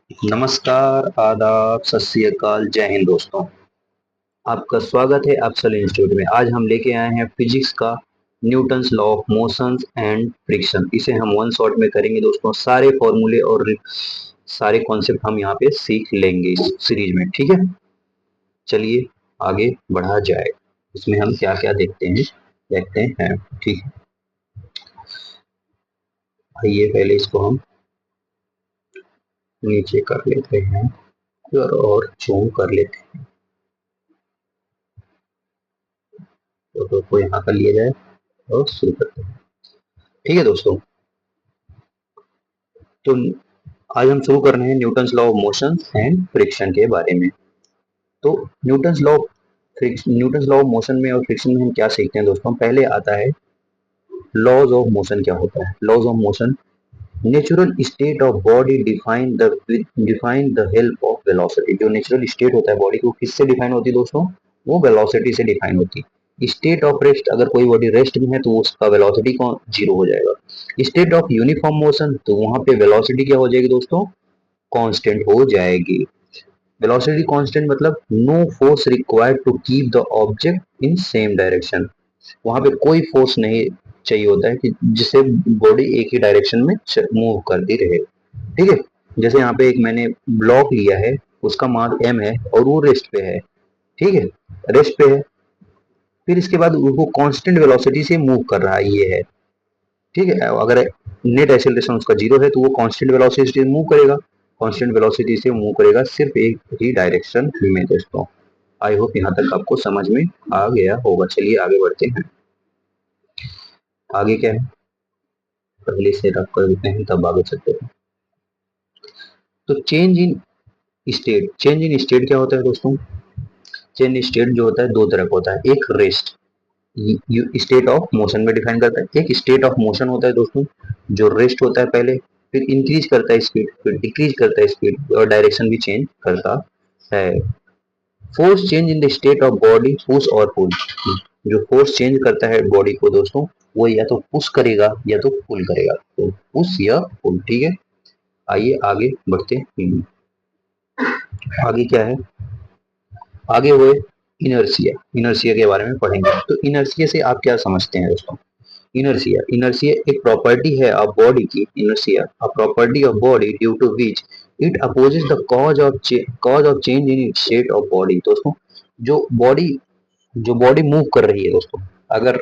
नमस्कार, आदाब, सत श्री अकाल, जय हिंद दोस्तों। आपका स्वागत है अपसल इंस्टीट्यूट में। आज हम लेके आए हैं फिजिक्स का Newton's law of motions and friction. इसे हम वन शॉट में करेंगे दोस्तों। सारे फॉर्मूले और सारे कॉन्सेप्ट हम यहाँ पे सीख लेंगे इस सीरीज में, ठीक है। चलिए आगे बढ़ा जाए। इसमें हम क्या क्या देखते हैं, ठीक है। आइए पहले इसको हम नीचे कर लेते हैं और जूम कर लेते हैं। फोटो को यहाँ कर लिया जाए और शुरू करते हैं, ठीक है दोस्तों। तो आज हम शुरू कर रहे हैं Newton's law of motion and friction के बारे में। तो न्यूटन्स लॉ ऑफ मोशन में और फ्रिक्शन में हम क्या सीखते हैं दोस्तों। पहले आता है लॉज ऑफ मोशन। क्या होता है laws of motion? Natural state of body define the help of velocity. जो नेचुरल स्टेट होता है बॉडी को किससे डिफाइन होती है दोस्तों? वो वेलोसिटी से डिफाइन होती है। स्टेट ऑफ रेस्ट, अगर कोई बॉडी रेस्ट में है तो उसका वेलोसिटी कौन जीरो हो जाएगा। स्टेट ऑफ यूनिफॉर्म मोशन, तो वहां पे वेलोसिटी क्या हो जाएगी दोस्तों? कांस्टेंट हो जाएगी। वेलोसिटी कांस्टेंट मतलब no force required to keep the object in same direction. वहां पे कोई फोर्स नहीं चाहिए होता है कि जिससे बॉडी एक ही डायरेक्शन में मूव करती रहे, ठीक है। जैसे यहाँ पे एक मैंने ब्लॉक लिया है, उसका मास m है और वो रेस्ट पे है, ठीक है। रेस्ट पे है, फिर इसके बाद वो कांस्टेंट वेलोसिटी से मूव कर रहा है, ये है, ठीक है। अगर नेट एक्सेलरेशन उसका जीरो है तो वो कांस्टेंट वेलोसिटी से मूव करेगा। कांस्टेंट वेलोसिटी से मूव करेगा सिर्फ एक ही डायरेक्शन में दोस्तों। आई होप यहाँ तक आपको समझ में आ गया होगा। चलिए आगे बढ़ते हैं। आगे क्या है, पहले से रख कर देते हैं तब आगे चलते हैं। तो चेंज इन स्टेट क्या होता है दोस्तों? चेंज इन स्टेट जो होता है दो तरह का होता है। एक रेस्ट स्टेट ऑफ मोशन में डिफाइन करता है, एक स्टेट ऑफ मोशन होता है दोस्तों जो रेस्ट होता है पहले, फिर इंक्रीज करता है स्पीड, फिर डिक्रीज करता है स्पीड और डायरेक्शन भी चेंज करता है। Force change in the state of body push और पुल। जो फोर्स चेंज करता है बॉडी को दोस्तों, वो या तो पुश करेगा या तो पुल करेगा, तो पुश या पुल, ठीक है। आइए आगे बढ़ते हैं। आगे क्या है, आगे हुए इनर्सिया। इनर्सिया के बारे में पढ़ेंगे। तो इनर्सिया से आप क्या समझते हैं दोस्तों? इनर्सिया इनर्सिया एक प्रॉपर्टी है ऑफ बॉडी की। Inertia a property of body due to which it opposes the cause of change in state of body. दोस्तों जो बॉडी जो बॉडी मूव कर रही है दोस्तों, अगर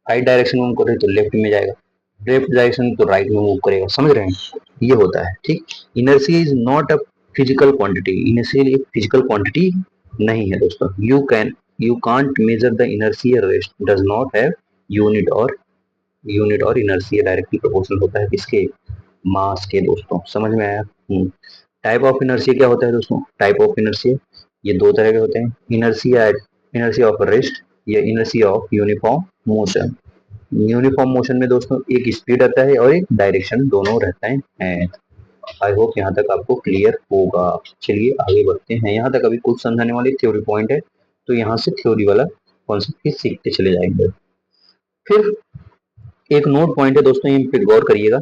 राइट डायरेक्शन में मूव कर रही है तो लेफ्ट में जाएगा, लेफ्ट डायरेक्शन में तो राइट में मूव करेगा। समझ रहे हैं, ये होता है, ठीक। Inertia is not a physical quantity. Inertia एक फिजिकल क्वांटिटी नहीं है दोस्तों। You can't measure the inertia, rest does not have unit और इनर्सिया डायरेक्टली प्रोपोर्शनल होता है किसके? मास के दोस्तों। समझ में आया? टाइप ऑफ इनर्सिया क्या होता है दोस्तों? टाइप ऑफ इनर्सिया ये दो तरह के होते हैं। इनर्सिया ऑफ रेस्ट या inertia of uniform motion. Uniform motion में दोस्तों एक स्पीड रहता है और एक डायरेक्शन, दोनों रहते हैं। आई होप यहाँ तक आपको क्लियर होगा। चलिए आगे बढ़ते हैं। यहाँ तक अभी कुछ समझाने वाले थ्योरी पॉइंट है, तो यहाँ से थ्योरी वाला कॉन्सेप्ट ही सीखते चले जाएंगे। फिर एक नोट पॉइंट है दोस्तों, इन पे गौर करिएगा।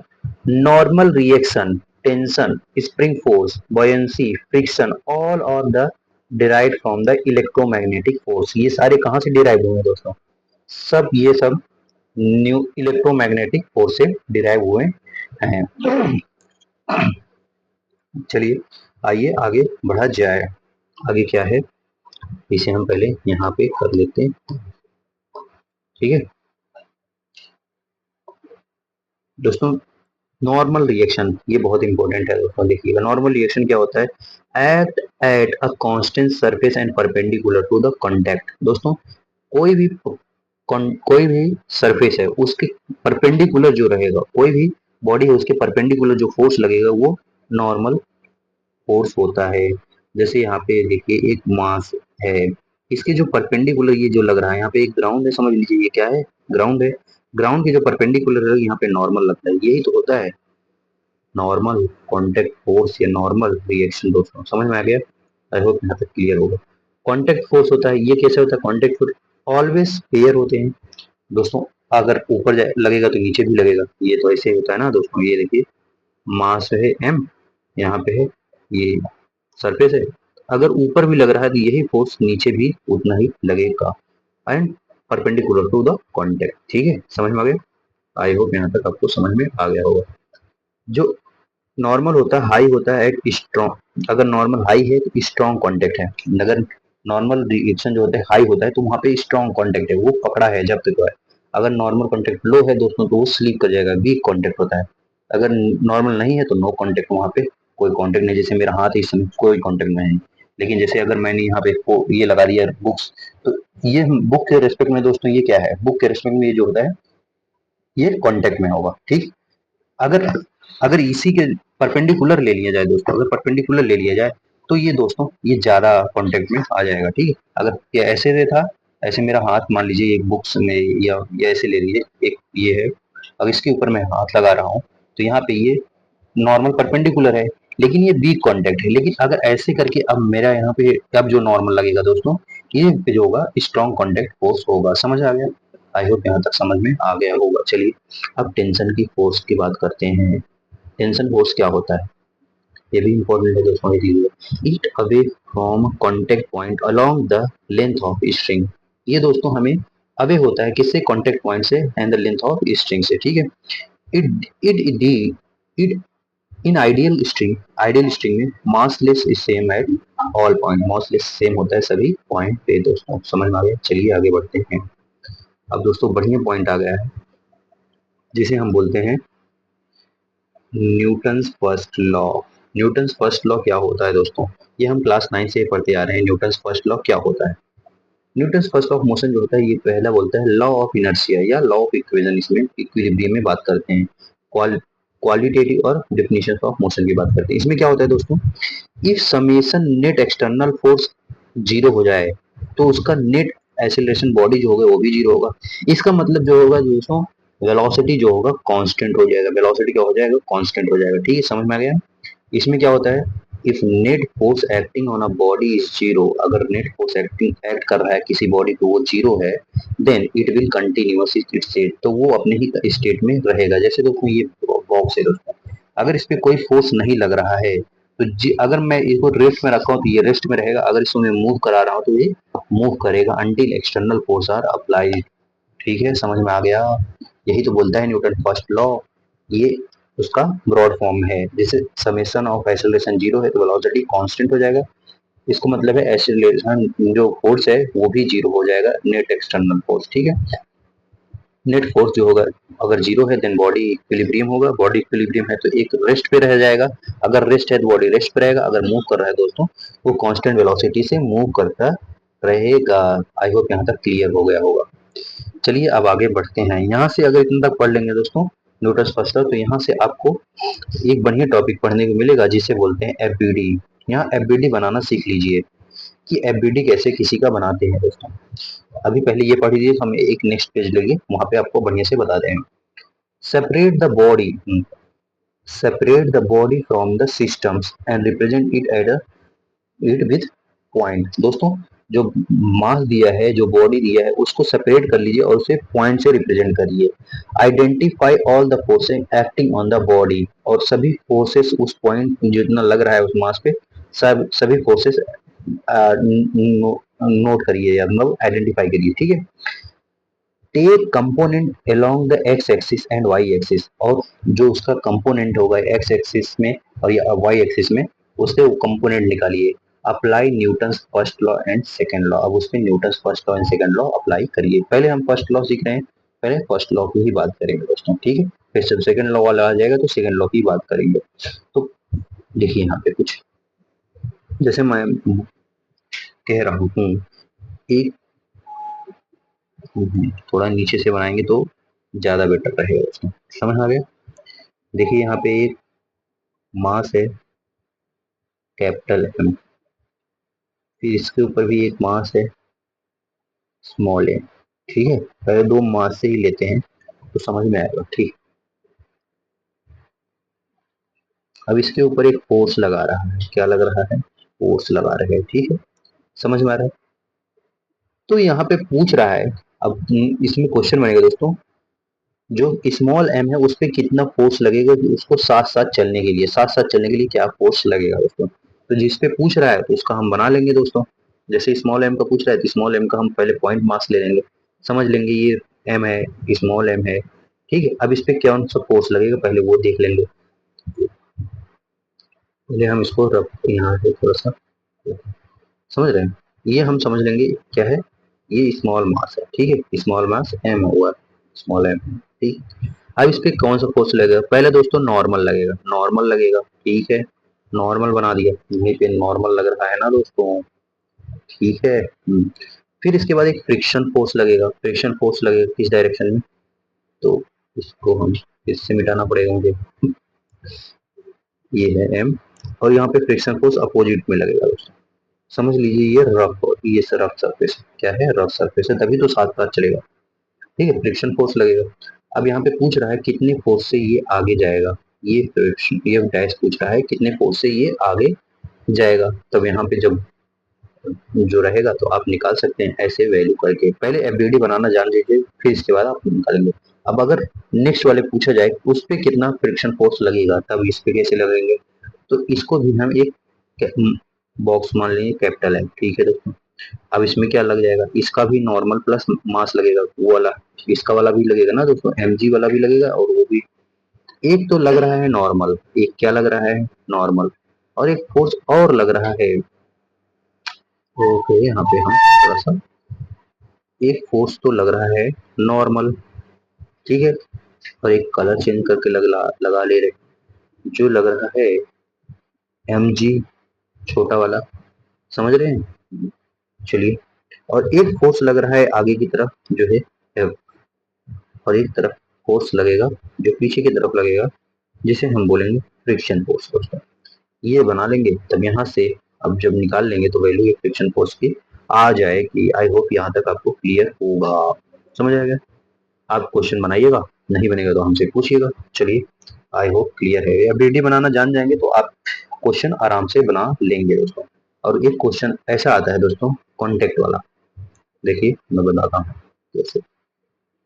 Normal reaction, tension, spring force, buoyancy, friction, all are the derived from the electromagnetic force. ये सारे कहाँ से डिराइव हुए हैं दोस्तों? ये सब न्यू इलेक्ट्रोमैग्नेटिक फोर्स से डिराइव हुए हैं। चलिए आइए आगे बढ़ा जाए। आगे क्या है, इसे हम पहले यहाँ पे कर लेते हैं, ठीक है दोस्तों। नॉर्मल रिएक्शन ये बहुत इंपॉर्टेंट है दोस्तों, देखिएगा। नॉर्मल रिएक्शन क्या होता है? Act at a constant surface and perpendicular to the contact. दोस्तों कोई भी कोई भी सरफेस है उसके परपेंडिकुलर जो रहेगा, कोई भी बॉडी है उसके परपेंडिकुलर जो फोर्स लगेगा वो नॉर्मल फोर्स होता है। जैसे यहाँ पे देखिए एक मास है, इसके जो परपेंडिकुलर ये जो लग रहा है यहाँ पे एक ग्राउंड है, समझ लीजिए ये क्या है? ग्राउंड है। ग्राउंड के जो परपेंडिकुलर है यहाँ पे नॉर्मल लगता है, यही तो होता है नॉर्मल कॉन्टेक्ट फोर्स या नॉर्मल रिएक्शन दोस्तों। समझ में आ गया? आई होप यहाँ तक क्लियर होगा। कॉन्टेक्ट फोर्स होता है, ये कैसे होता है? कॉन्टेक्ट फोर्स ऑलवेज पेयर होते हैं दोस्तों। अगर ऊपर लगेगा तो नीचे भी लगेगा, ये तो ऐसे होता है ना दोस्तों। ये देखिए मास है m, यहाँ पे है, ये सरफेस है, अगर ऊपर भी लग रहा है तो यही फोर्स नीचे भी उतना ही लगेगा and perpendicular to the contact. ठीक है, समझ में आ गया? आई होप यहाँ तक आपको समझ में आ गया होगा। जो नॉर्मल होता है, हाई होता है एट स्ट्रॉन्ग, अगर नॉर्मल हाई है तो स्ट्रॉन्ग कॉन्टेक्ट है, अगर नॉर्मल रिएक्शन जो होता है हाई होता है तो वहाँ पे स्ट्रॉन्ग कॉन्टेक्ट है, वो पकड़ा है जब तक है। अगर नॉर्मल कॉन्टेक्ट लो है दोस्तों तो वो स्लीप कर जाएगा, वीक कॉन्टेक्ट होता है। अगर नॉर्मल नहीं है तो नो कॉन्टेक्ट, वहाँ पे कोई कॉन्टेक्ट नहीं, जैसे मेरा हाथ इस समय कोई कॉन्टेक्ट नहीं है। लेकिन जैसे अगर मैंने यहाँ पे ये लगा दिया बुक्स, तो ये बुक के रेस्पेक्ट में दोस्तों ये क्या है, बुक के रेस्पेक्ट में ये जो होता है ये कॉन्टेक्ट में होगा। ठीक, अगर अगर इसी के परपेंडिकुलर ले लिया जाए दोस्तों, अगर परपेंडिकुलर ले लिया जाए तो ये दोस्तों ये ज्यादा कांटेक्ट में आ जाएगा। ठीक है, अगर ये ऐसे से था, ऐसे मेरा हाथ मान लीजिए एक बुक्स में, या ऐसे ले लीजिए एक ये है, अब इसके ऊपर मैं हाथ लगा रहा हूँ तो यहाँ पे ये नॉर्मल परपेंडिकुलर है लेकिन ये वीक कांटेक्ट है। लेकिन अगर ऐसे करके अब मेरा यहाँ पे अब जो नॉर्मल लगेगा दोस्तों, ये पे जो होगा स्ट्रॉन्ग कांटेक्ट फोर्स होगा। समझ आ गया? आई होप यहाँ तक समझ में आ गया होगा। चलिए अब टेंशन की फोर्स की बात करते हैं। टेंशन फोर्स क्या होता है, ये भी इंपॉर्टेंट है दोस्तों के लिए। It away from contact point along the length of string, ये दोस्तों हमें अवे होता है किससे, कॉन्टेक्ट पॉइंट से and the length of string से। ठीक है, it it it in ideal string में massless is same at all point, massless same होता है सभी पॉइंट पे। दोस्तों समझ में आ गया? चलिए आगे बढ़ते हैं। अब दोस्तों बढ़िया पॉइंट आ गया है जिसे हम बोलते हैं Newton's first law. Newton's first law क्या होता है दोस्तों, ये हम क्लास 9 से पढ़ते आ रहे हैं। न्यूटन्स फर्स्ट लॉ क्या होता है? Newton's first law of motion जो होता है ये पहला बोलता है लॉ ऑफ इनर्शिया या लॉ ऑफ इक्वेशन, इसमें इक्विलिब्रियम में बात करते हैं। क्वालिटेटिव और डेफिनेशन ऑफ मोशन की बात करते हैं। इसमें क्या होता है दोस्तों, if summation net external force zero हो जाए तो उसका नेट एक्सेलरेशन बॉडी जो होगा वो भी जीरो होगा। इसका मतलब जो होगा दोस्तों, वेलोसिटी जो होगा कांस्टेंट हो जाएगा। वेलोसिटी क्या हो जाएगा, कांस्टेंट हो जाएगा। ठीक है, समझ में आ गया? इसमें क्या होता है, if net force acting on a body is zero, अगर नेट फोर्स एक्ट कर रहा है किसी बॉडी पे वो जीरो है, then it will continuous its state, तो वो अपने ही स्टेट में रहेगा। जैसे दोस्तों ये बॉक्स है दोस्तों, अगर इस पे कोई फोर्स नहीं लग रहा है तो अगर मैं इसको रेस्ट में रखा हूँ तो ये रेस्ट में रहेगा, अगर इसको मैं मूव करा रहा हूँ तो ये मूव करेगा until external force are applied. ठीक है, समझ में आ गया? यही तो बोलता है न्यूटन फर्स्ट लॉ, ये उसका ब्रॉड फॉर्म है। जैसे समेशन ऑफ एक्सेलरेशन जीरो है तो वेलोसिटी कांस्टेंट हो जाएगा, इसको मतलब है एक्सेलरेशन जो फोर्स है वो भी जीरो हो जाएगा, नेट एक्सटर्नल फोर्स। ठीक है, नेट फोर्स जो होगा अगर जीरो है देन बॉडी इक्विलिब्रियम होगा, बॉडी इक्विलिब्रियम है तो एक रेस्ट पे रह जाएगा, अगर रेस्ट है तो बॉडी रेस्ट पे रहेगा, अगर मूव कर रहा है दोस्तों वो कांस्टेंट वेलोसिटी से मूव करता रहेगा। आई होप यहाँ तक क्लियर हो गया होगा। चलिए अब आगे बढ़ते हैं। यहाँ से अगर इतना तक पढ़ लेंगे दोस्तों न्यूटन फर्स्ट लॉ, तो यहाँ से आपको एक बढ़िया टॉपिक पढ़ने को मिलेगा जिसे बोलते हैं एफबीडी। यहाँ एफबीडी बनाना सीख लीजिए कि एफबीडी कैसे किसी का बनाते हैं दोस्तों। अभी पहले ये पढ़ लीजिए, हम एक नेक्स्ट पेज लेंगे वहां पे आपको बढ़िया से बता दें। Separate the body, separate the body from the systems and represent it at it with point. दोस्तों जो मास दिया है, जो बॉडी दिया है उसको सेपरेट कर लीजिए और उसे पॉइंट से रिप्रेजेंट करिए। Identify all the forces acting on the body, और सभी फोर्सेस उस पॉइंट जितना लग रहा है उस मास पे सभी फोर्सेस नोट करिए या मतलब आइडेंटिफाई करिए। ठीक है, take component along the X axis and Y axis, और जो उसका कंपोनेंट होगा एक्स एक्सिस में और या वाई एक्सिस में उससे वो कंपोनेंट निकालिए। Apply Newton's first law and second law, अब उसमें Newton's first law and second law apply करिए। पहले हम फर्स्ट लॉ सीख रहे हैं, पहले फर्स्ट लॉ की ही बात करेंगे दोस्तों। ठीक है, फिर जब सेकंड लॉ वाला आ जाएगा तो सेकंड लॉ की बात करेंगे। तो देखिए यहाँ पे कुछ जैसे मैं कह रहा हूँ एक, थोड़ा नीचे से बनाएंगे तो ज्यादा बेटर रहेगा उसमें। समझ आ गया? देखिए यहाँ पे एक मास है कैपिटल एम, फिर इसके ऊपर भी एक मास है स्मॉल एम। ठीक है, पहले दो मास से ही लेते हैं तो समझ में आएगा। ठीक, अब इसके ऊपर एक फोर्स लगा रहा है, क्या लग रहा है, फोर्स लगा रहे हैं। ठीक है, समझ में आ रहा है? तो यहाँ पे पूछ रहा है, अब इसमें क्वेश्चन बनेगा दोस्तों, जो स्मॉल एम है उस पर कितना फोर्स लगेगा कि उसको साथ साथ चलने के लिए, साथ साथ चलने के लिए क्या फोर्स लगेगा दोस्तों। तो जिस पे पूछ रहा है तो उसका हम बना लेंगे दोस्तों। जैसे स्मॉल एम का पूछ रहा है तो स्मॉल एम का हम पहले पॉइंट मास ले लेंगे, समझ लेंगे ये एम है, स्मॉल एम है। ठीक है, अब इस पे कौन सा फोर्स लगेगा पहले वो देख लेंगे। पहले हम इसको रख यहाँ से थोड़ा सा समझ रहे हैं, ये हम समझ लेंगे क्या है, ये स्मॉल मास है। ठीक है, स्मॉल मास एम हुआ, स्मॉल एम। ठीक, अब इस पे कौन सा फोर्स लगेगा, पहले दोस्तों नॉर्मल लगेगा, नॉर्मल लगेगा। ठीक है, नॉर्मल बना दिया, यहीं पे नॉर्मल लग रहा है ना दोस्तों। ठीक है। फिर इसके बाद एक फ्रिक्शन फोर्स लगेगा, फ्रिक्शन फोर्स लगेगा किस डायरेक्शन में, तो इसको हम इससे मिटाना पड़ेगा मुझे। ये है एम, और यहाँ पे फ्रिक्शन फोर्स अपोजिट में लगेगा दोस्तों। समझ लीजिए ये रफ, ये रफ सरफेस क्या है, रफ सरफेस है, तभी तो साथ साथ चलेगा। ठीक है, फ्रिक्शन फोर्स लगेगा। अब यहाँ पे पूछ रहा है कितने फोर्स से ये आगे जाएगा, ये फ्रिक्शन, ये डैश पूछ रहा है कितने फोर्स से ये आगे जाएगा। तब यहाँ पे जब जो रहेगा तो आप निकाल सकते हैं ऐसे वैल्यू करके, पहले एफबीडी बनाना जान लीजिए, फिर इसके बाद आप निकालेंगे। अब अगर नेक्स्ट वाले पूछा जाए उस पे कितना फ्रिक्शन फोर्स लगेगा, तब इस पे कैसे लगेंगे, तो इसको भी हम एक बॉक्स मान लेंगे कैपिटल है। ठीक है दोस्तों, अब इसमें क्या लग जाएगा, इसका भी नॉर्मल प्लस मास लगेगा, वो वाला इसका वाला भी लगेगा ना दोस्तों, एमजी वाला भी लगेगा, और वो भी एक तो लग रहा है नॉर्मल, एक क्या लग रहा है नॉर्मल, और एक फोर्स और लग रहा है। ओके, यहाँ पे हम थोड़ा सा एक फोर्स तो लग रहा है नॉर्मल। ठीक है, और एक कलर चेंज करके लगा ले रहे, जो लग रहा है एम जी, छोटा वाला, समझ रहे हैं। चलिए, और एक फोर्स लग रहा है आगे की तरफ जो है F, और एक तरफ फोर्स लगेगा जो पीछे की तरफ लगेगा, जिसे हम बोलेंगे फ्रिक्शन फोर्स दोस्तों। ये बना लेंगे, तब यहाँ से अब जब निकाल लेंगे तो वैल्यू फ्रिक्शन फोर्स की आ जाएगी। आई होप यहाँ तक आपको क्लियर होगा, समझ आएगा। आप क्वेश्चन बनाइएगा, नहीं बनेगा तो हमसे पूछिएगा। चलिए, आई होप क्लियर है, एबिलिटी बनाना जान जाएंगे तो आप क्वेश्चन आराम से बना लेंगे दोस्तों। और एक क्वेश्चन ऐसा आता है दोस्तों कॉन्टेक्ट वाला, देखिए मैं बताता हूँ जैसे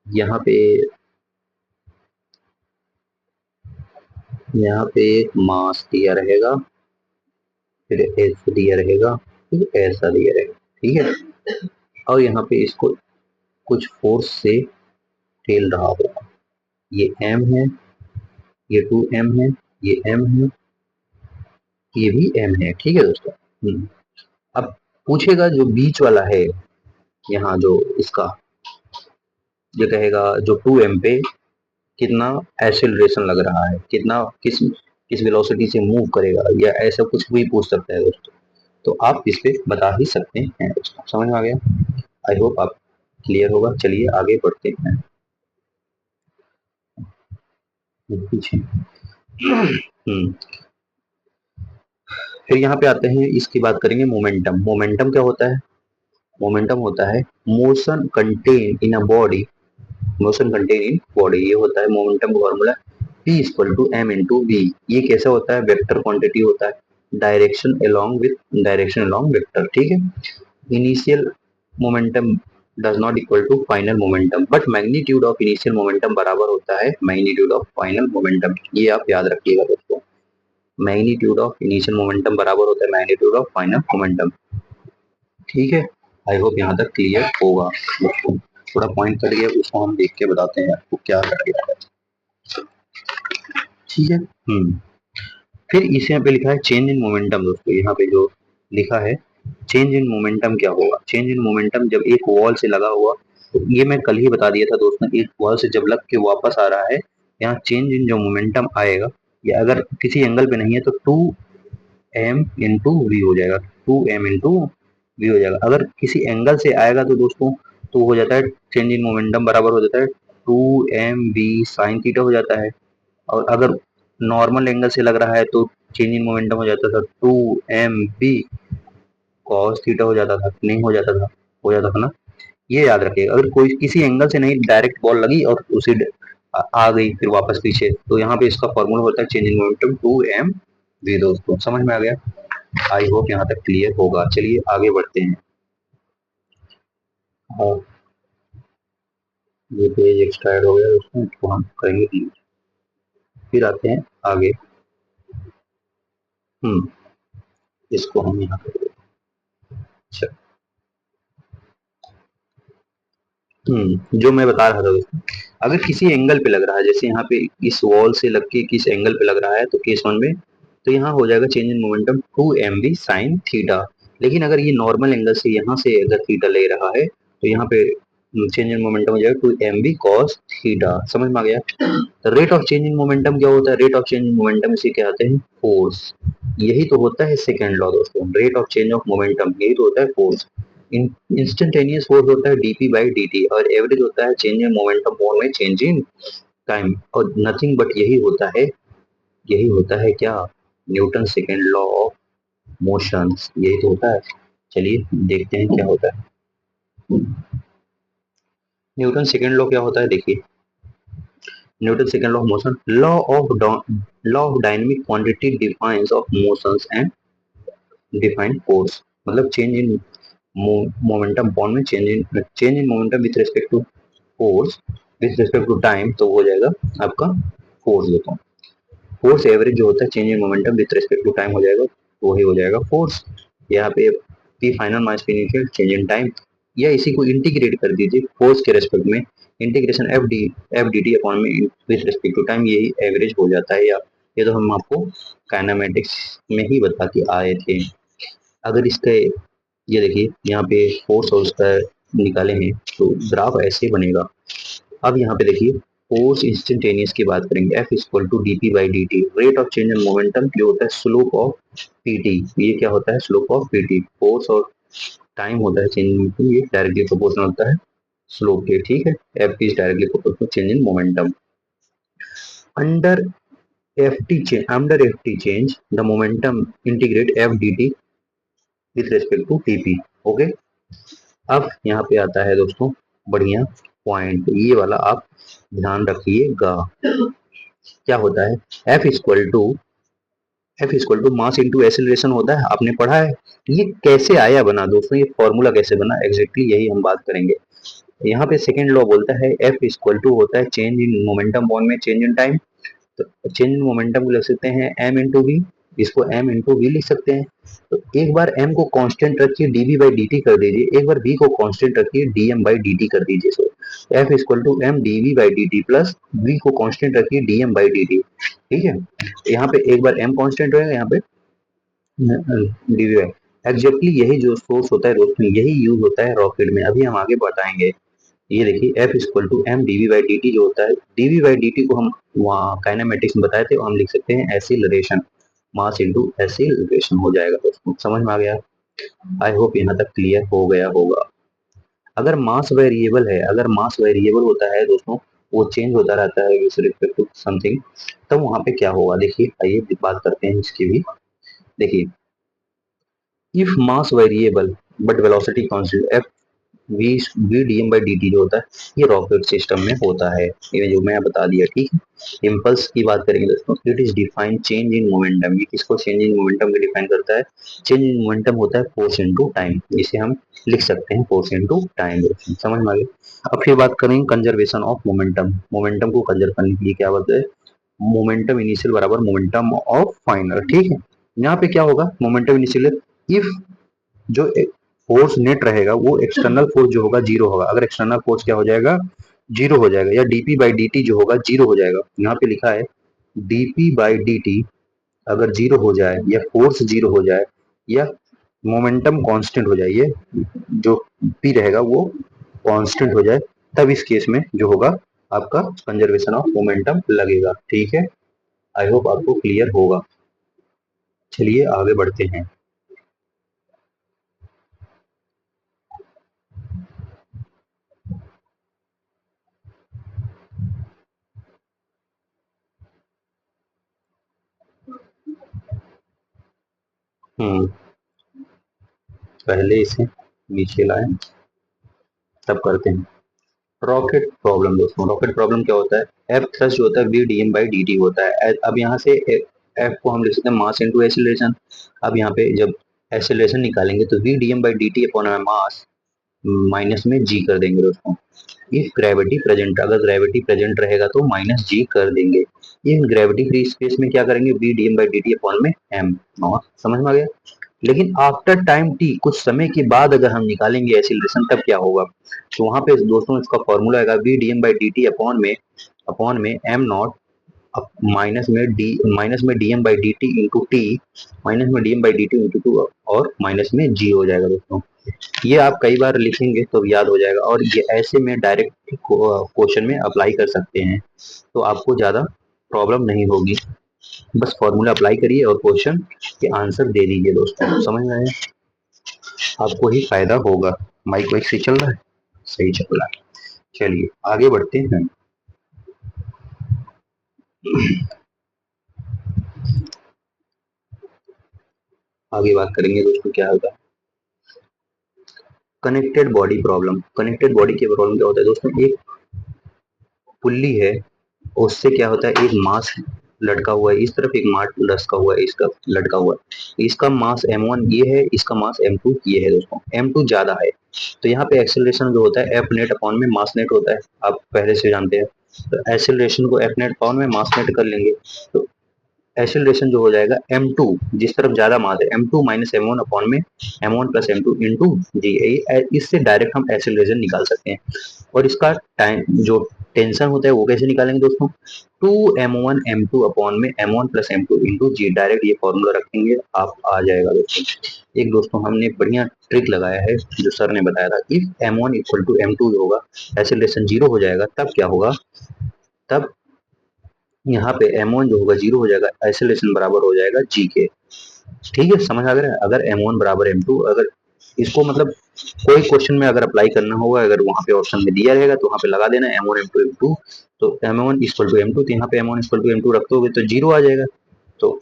यहाँ पे, यहाँ पे एक मास दिया रहेगा, फिर ऐसे दिया रहेगा, फिर ऐसा दिया रहेगा। ठीक है, और यहाँ पे इसको कुछ फोर्स से ठेल रहा होगा, ये एम है, ये 2m है, ये m है, ये भी m है। ठीक है दोस्तों। अब पूछेगा जो बीच वाला है, यहाँ जो इसका, ये कहेगा जो 2m पे कितना एक्सेलरेशन लग रहा है, कितना किस किस वेलोसिटी से मूव करेगा, या ऐसा कुछ भी पूछ सकता है दोस्तों। तो आप इस पे बता ही सकते हैं दोस्तों, समझ में आ गया। आई होप आप क्लियर होगा। चलिए आगे बढ़ते हैं पीछे। फिर यहाँ पे आते हैं, इसकी बात करेंगे मोमेंटम। मोमेंटम क्या होता है, मोमेंटम होता है motion contain in a body, motion contain in body, ये होता है मोमेंटम का formula P equal to M into V. ये कैसा होता है, वेक्टर क्वांटिटी होता है, डायरेक्शन अलोंग वेक्टर। ठीक है, initial momentum does not equal to final momentum, but magnitude of initial momentum बराबर होता है मैग्नीट्यूड ऑफ फाइनल मोमेंटम। ये आप याद रखिएगा दोस्तों, मैग्नीट्यूड ऑफ इनिशियल मोमेंटम बराबर होता है मैग्नीट्यूड ऑफ फाइनल मोमेंटम। ठीक है, आई होप यहाँ तक क्लियर होगा। थोड़ा पॉइंट कट गया, उसको हम देख के बताते हैं आपको क्या कट गया है। ठीक है। फिर इसे यहाँ पे लिखा है चेंज इन मोमेंटम दोस्तों, यहाँ पे जो लिखा है चेंज इन मोमेंटम क्या होगा, चेंज इन मोमेंटम जब एक वॉल से लगा हुआ, तो ये मैं कल ही बता दिया था दोस्तों, एक वॉल से जब लग के वापस आ रहा है, यहाँ चेंज इन जो मोमेंटम आएगा, या अगर किसी एंगल पे नहीं है तो 2m इंटू वी हो जाएगा, 2m इंटू वी हो जाएगा। अगर किसी एंगल से आएगा तो दोस्तों तो हो जाता है चेंज इन मोमेंटम बराबर हो जाता है 2m v sin थीटा हो जाता है। और अगर नॉर्मल एंगल से लग रहा है तो चेंज इन मोमेंटम हो जाता था 2m v cos थीटा हो जाता था, नहीं हो जाता था, हो जाता था ना। ये याद रखिएगा, अगर कोई किसी एंगल से नहीं डायरेक्ट बॉल लगी और उसी आ गई फिर वापस पीछे, तो यहाँ पे इसका फॉर्मूला होता है change in momentum 2m v। दोस्तों समझ में आ गया, आई होप यहाँ तक क्लियर होगा। चलिए आगे बढ़ते हैं, और ये पेज एक्सपायर हो गया दोस्तों, इसको हम करेंगे delete। फिर आते हैं आगे। हम्म इसको हम यहाँ पे अच्छा, जो मैं बता रहा था दोस्तों, अगर किसी एंगल पे लग रहा है, जैसे यहाँ पे इस वॉल से लग के किस एंगल पे लग रहा है, तो केस वन में तो यहाँ हो जाएगा change in momentum 2mv sine theta. लेकिन अगर ये नॉर्मल एंगल से यहाँ से अगर थीटा ले रहा है, तो यहाँ पे चेंज इन मोमेंटम हो जाएगा 2mv cos थीटा। समझ में आ गया? तो rate of change in momentum क्या होता है? Rate of change in momentum इसे कहते हैं फोर्स। यही तो होता है सेकेंड लॉ दोस्तों, rate of change of momentum, यही तो होता है फोर्स। इंस्टेंटेनियस फोर्स होता है dp बाई dt, और एवरेज होता है चेंज इन मोमेंटम फॉर्म में चेंज इन टाइम, और नथिंग बट यही होता है क्या? Newton second law of motion, यही तो होता है। चलिए देखते हैं क्या होता है। न्यूटन सेकेंड लॉ क्या होता है, देखिए। Newton second law of motion, law of dynamic quantity defines of motions and define force. मतलब चेंज इन मोमेंटम बॉन्ड में change in momentum with respect to force with respect to time, तो वो हो जाएगा आपका फोर्स। देखो, force average जो होता है change in momentum with respect to time हो जाएगा, वही हो जाएगा फोर्स। यहाँ पे P final minus P initial change in time, या इसी को इंटीग्रेट कर दीजिए फोर्स के रेस्पेक्ट में, integration F D T upon में विथ रिस्पेक्ट टू टाइम, यही एवरेज हो जाता है। या ये तो हम आपको काइनेमेटिक्स में ही बता के आए थे। अगर इसके ये देखिए यहाँ पे फोर्स और उसका निकाले हैं, तो ग्राफ ऐसे बनेगा। अब यहाँ पे देखिए फोर्स इंस्टेंटेनियस की बात करेंगे, F equal to D P by D T. Rate of change in momentum जो होता है स्लोप ऑफ पी टी, ये क्या होता है? Slope of P T. Force और टाइम होता है चेंज इन मोमेंटम, ये डायरेक्टली प्रोपोर्शनल होता है स्लोप के, ठीक है। F is directly proportional change in momentum. Under under F T change the momentum integrate F D T with respect to T P. Okay, अब यहाँ पे आता है दोस्तों बढ़िया पॉइंट, ये वाला आप ध्यान रखिएगा। क्या होता है? F equal to mass into acceleration होता है, आपने पढ़ा है। ये कैसे आया बना दोस्तों, ये फॉर्मूला कैसे बना, एग्जैक्टली यही हम बात करेंगे। यहाँ पे सेकेंड लॉ बोलता है एफ इक्वल टू होता है चेंज इन मोमेंटम बॉन्ड में चेंज इन टाइम। तो चेंज इन मोमेंटम को लिख सकते हैं एम इंटू वी, इसको एम इंटू वी लिख सकते हैं। तो एक बार एम को कांस्टेंट रखिए डीवी बाई डी टी कर दीजिए, एक बार वी को कांस्टेंट रखिए डीएम बाई डी टी कर दीजिए। So F equal to M D V by D T plus V को कांस्टेंट रखिए डीएम बाई डी टी, ठीक है। यहाँ पे एक बार एम कांस्टेंट रहेगा, यहाँ पे डीवी बाई, एग्जैक्टली यही जो सोर्स होता है दोस्तों, यही यूज होता है रॉकेट में, अभी हम आगे बताएंगे। ये देखिए F equal to M D V by D T जो होता है, डीवी बाई डी टी को हम वहाँ काइनेमेटिक्स में बताए थे, हम लिख सकते हैं एसिलरेशन, मास इंटू एसिलरेशन हो जाएगा दोस्तों। समझ में आ गया? आई होप यहाँ तक क्लियर हो गया होगा। अगर मास वेरिएबल है, अगर मास वेरिएबल होता है दोस्तों, वो चेंज होता रहता है विद रिस्पेक्ट टू समथिंग, तब वहां पे क्या होगा देखिए, आइए बात करते हैं इसकी भी। देखिए, if mass variable but velocity constant, F V V D M by D T जो होता है, ये रॉकेट सिस्टम में होता है, ये जो मैं बता दिया, ठीक है। इम्पल्स की बात करेंगे दोस्तों, it is define change in momentum, ये किसको चेंज इन मोमेंटम को डिफाइन करता है? चेंज इन मोमेंटम होता है फोर्स इनटू टाइम, जिसे हम लिख सकते हैं फोर्स इनटू टाइम। समझ में आ गया? अब फिर बात करेंगे कंजर्वेशन ऑफ मोमेंटम, मोमेंटम को कंजर्व करने के लिए क्या बोलते हैं? मोमेंटम इनिशियल बराबर मोमेंटम ऑफ फाइनल, ठीक है। यहाँ पे क्या होगा? मोमेंटम इनिशियल, इफ जो फोर्स नेट रहेगा वो एक्सटर्नल फोर्स जो होगा जीरो होगा, अगर एक्सटर्नल फोर्स क्या हो जाएगा? जीरो हो जाएगा, या डीपी बाई डी टी जो होगा जीरो हो जाएगा। यहाँ पे लिखा है डीपी बाई डी टी अगर जीरो हो जाए, या फोर्स जीरो हो जाए, या मोमेंटम कांस्टेंट हो जाए, ये जो पी रहेगा वो कांस्टेंट हो जाए, तब इस केस में जो होगा आपका कंजर्वेशन ऑफ मोमेंटम लगेगा, ठीक है। आई होप आपको क्लियर होगा। चलिए आगे बढ़ते हैं। हम्म, पहले इसे नीचे लाएं, तब करते हैं रॉकेट प्रॉब्लम। दोस्तों रॉकेट प्रॉब्लम क्या होता है? एफ थ्रस्ट जो होता है V D M by D T होता है। अब यहाँ से एफ को हम लिख सकते हैं मास इंटू एक्सीलरेशन। अब यहाँ पे जब एक्सीलरेशन निकालेंगे तो V D M by D T upon mass minus में जी कर देंगे दोस्तों। इफ ग्रेविटी प्रेजेंट, अगर ग्रेविटी प्रेजेंट रहेगा तो माइनस जी कर देंगे। इन ग्रेविटी फ्री स्पेस में क्या करेंगे? V D M by D T upon में एम। समझ में आ गया? लेकिन आफ्टर टाइम टी, कुछ समय के बाद अगर हम निकालेंगे एक्सीलरेशन तब क्या होगा? तो वहां पे दोस्तों इसका फॉर्मूला आएगा V D M by D T upon में एम नॉट माइनस में D M by D T into T, minus में D M by D T into two, और माइनस में जी हो जाएगा दोस्तों। ये आप कई बार लिखेंगे तो याद हो जाएगा, और ये ऐसे में डायरेक्ट क्वेश्चन में अप्लाई कर सकते हैं, तो आपको ज़्यादा प्रॉब्लम नहीं होगी। बस फॉर्मूला अप्लाई करिए और क्वेश्चन के आंसर दे दीजिए दोस्तों, समझ में आया? आपको ही फायदा होगा। माइक वाइक सही चल रहा है? सही चल रहा है। चलिए आगे बढ़ते हैं। आगे बात करेंगे दोस्तों क्या होगा, connected body problem. Connected body की प्रॉब्लम क्या होता है दोस्तों? एक पुल्ली है, उससे क्या होता है, एक मास लटका हुआ है इस तरफ, एक मास लटका हुआ है इसका, लटका हुआ है। इसका मास m1 ये है, इसका मास m2 ये है दोस्तों। m2 ज्यादा है, तो यहाँ पे एक्सेलरेशन जो होता है एफ नेट अपॉन में मास नेट होता है, आप पहले से जानते हैं। तो एक्सेलरेशन को एफ नेट अपॉन में मास नेट कर लेंगे, तो एक्सेलरेशन जो हो जाएगा m2, जिस तरफ ज्यादा मास है m2 माइनस m1 अपॉन में m1 प्लस m2 इंटू जी। इससे डायरेक्ट हम एक्सेलरेशन निकाल सकते हैं। और इसका टाइम जो टेंशन होता है वो कैसे निकालेंगे दोस्तों? 2m1 m2 अपॉन में m1 प्लस m2 इंटू जी, डायरेक्ट ये फॉर्मूला रखेंगे, आप आ जाएगा दोस्तों। एक दोस्तों हमने बढ़िया ट्रिक लगाया है जो सर ने बताया था, if m1 equal to m2 होगा, एक्सेलरेशन जीरो हो जाएगा, तब क्या होगा? तब यहाँ पे m1 जो होगा जीरो हो जाएगा, आइसोलेशन बराबर हो जाएगा g के। ठीक है, समझ आ गया? अगर m1 बराबर m2, अगर इसको मतलब कोई क्वेश्चन में अगर अप्लाई करना होगा, अगर वहां पे ऑप्शन में दिया रहेगा तो वहां पे लगा देना m1 m2 m2, तो m1 इक्वल टू m2, तो यहाँ पे m1 इक्वल टू m2 रख दोगे तो जीरो आ जाएगा, तो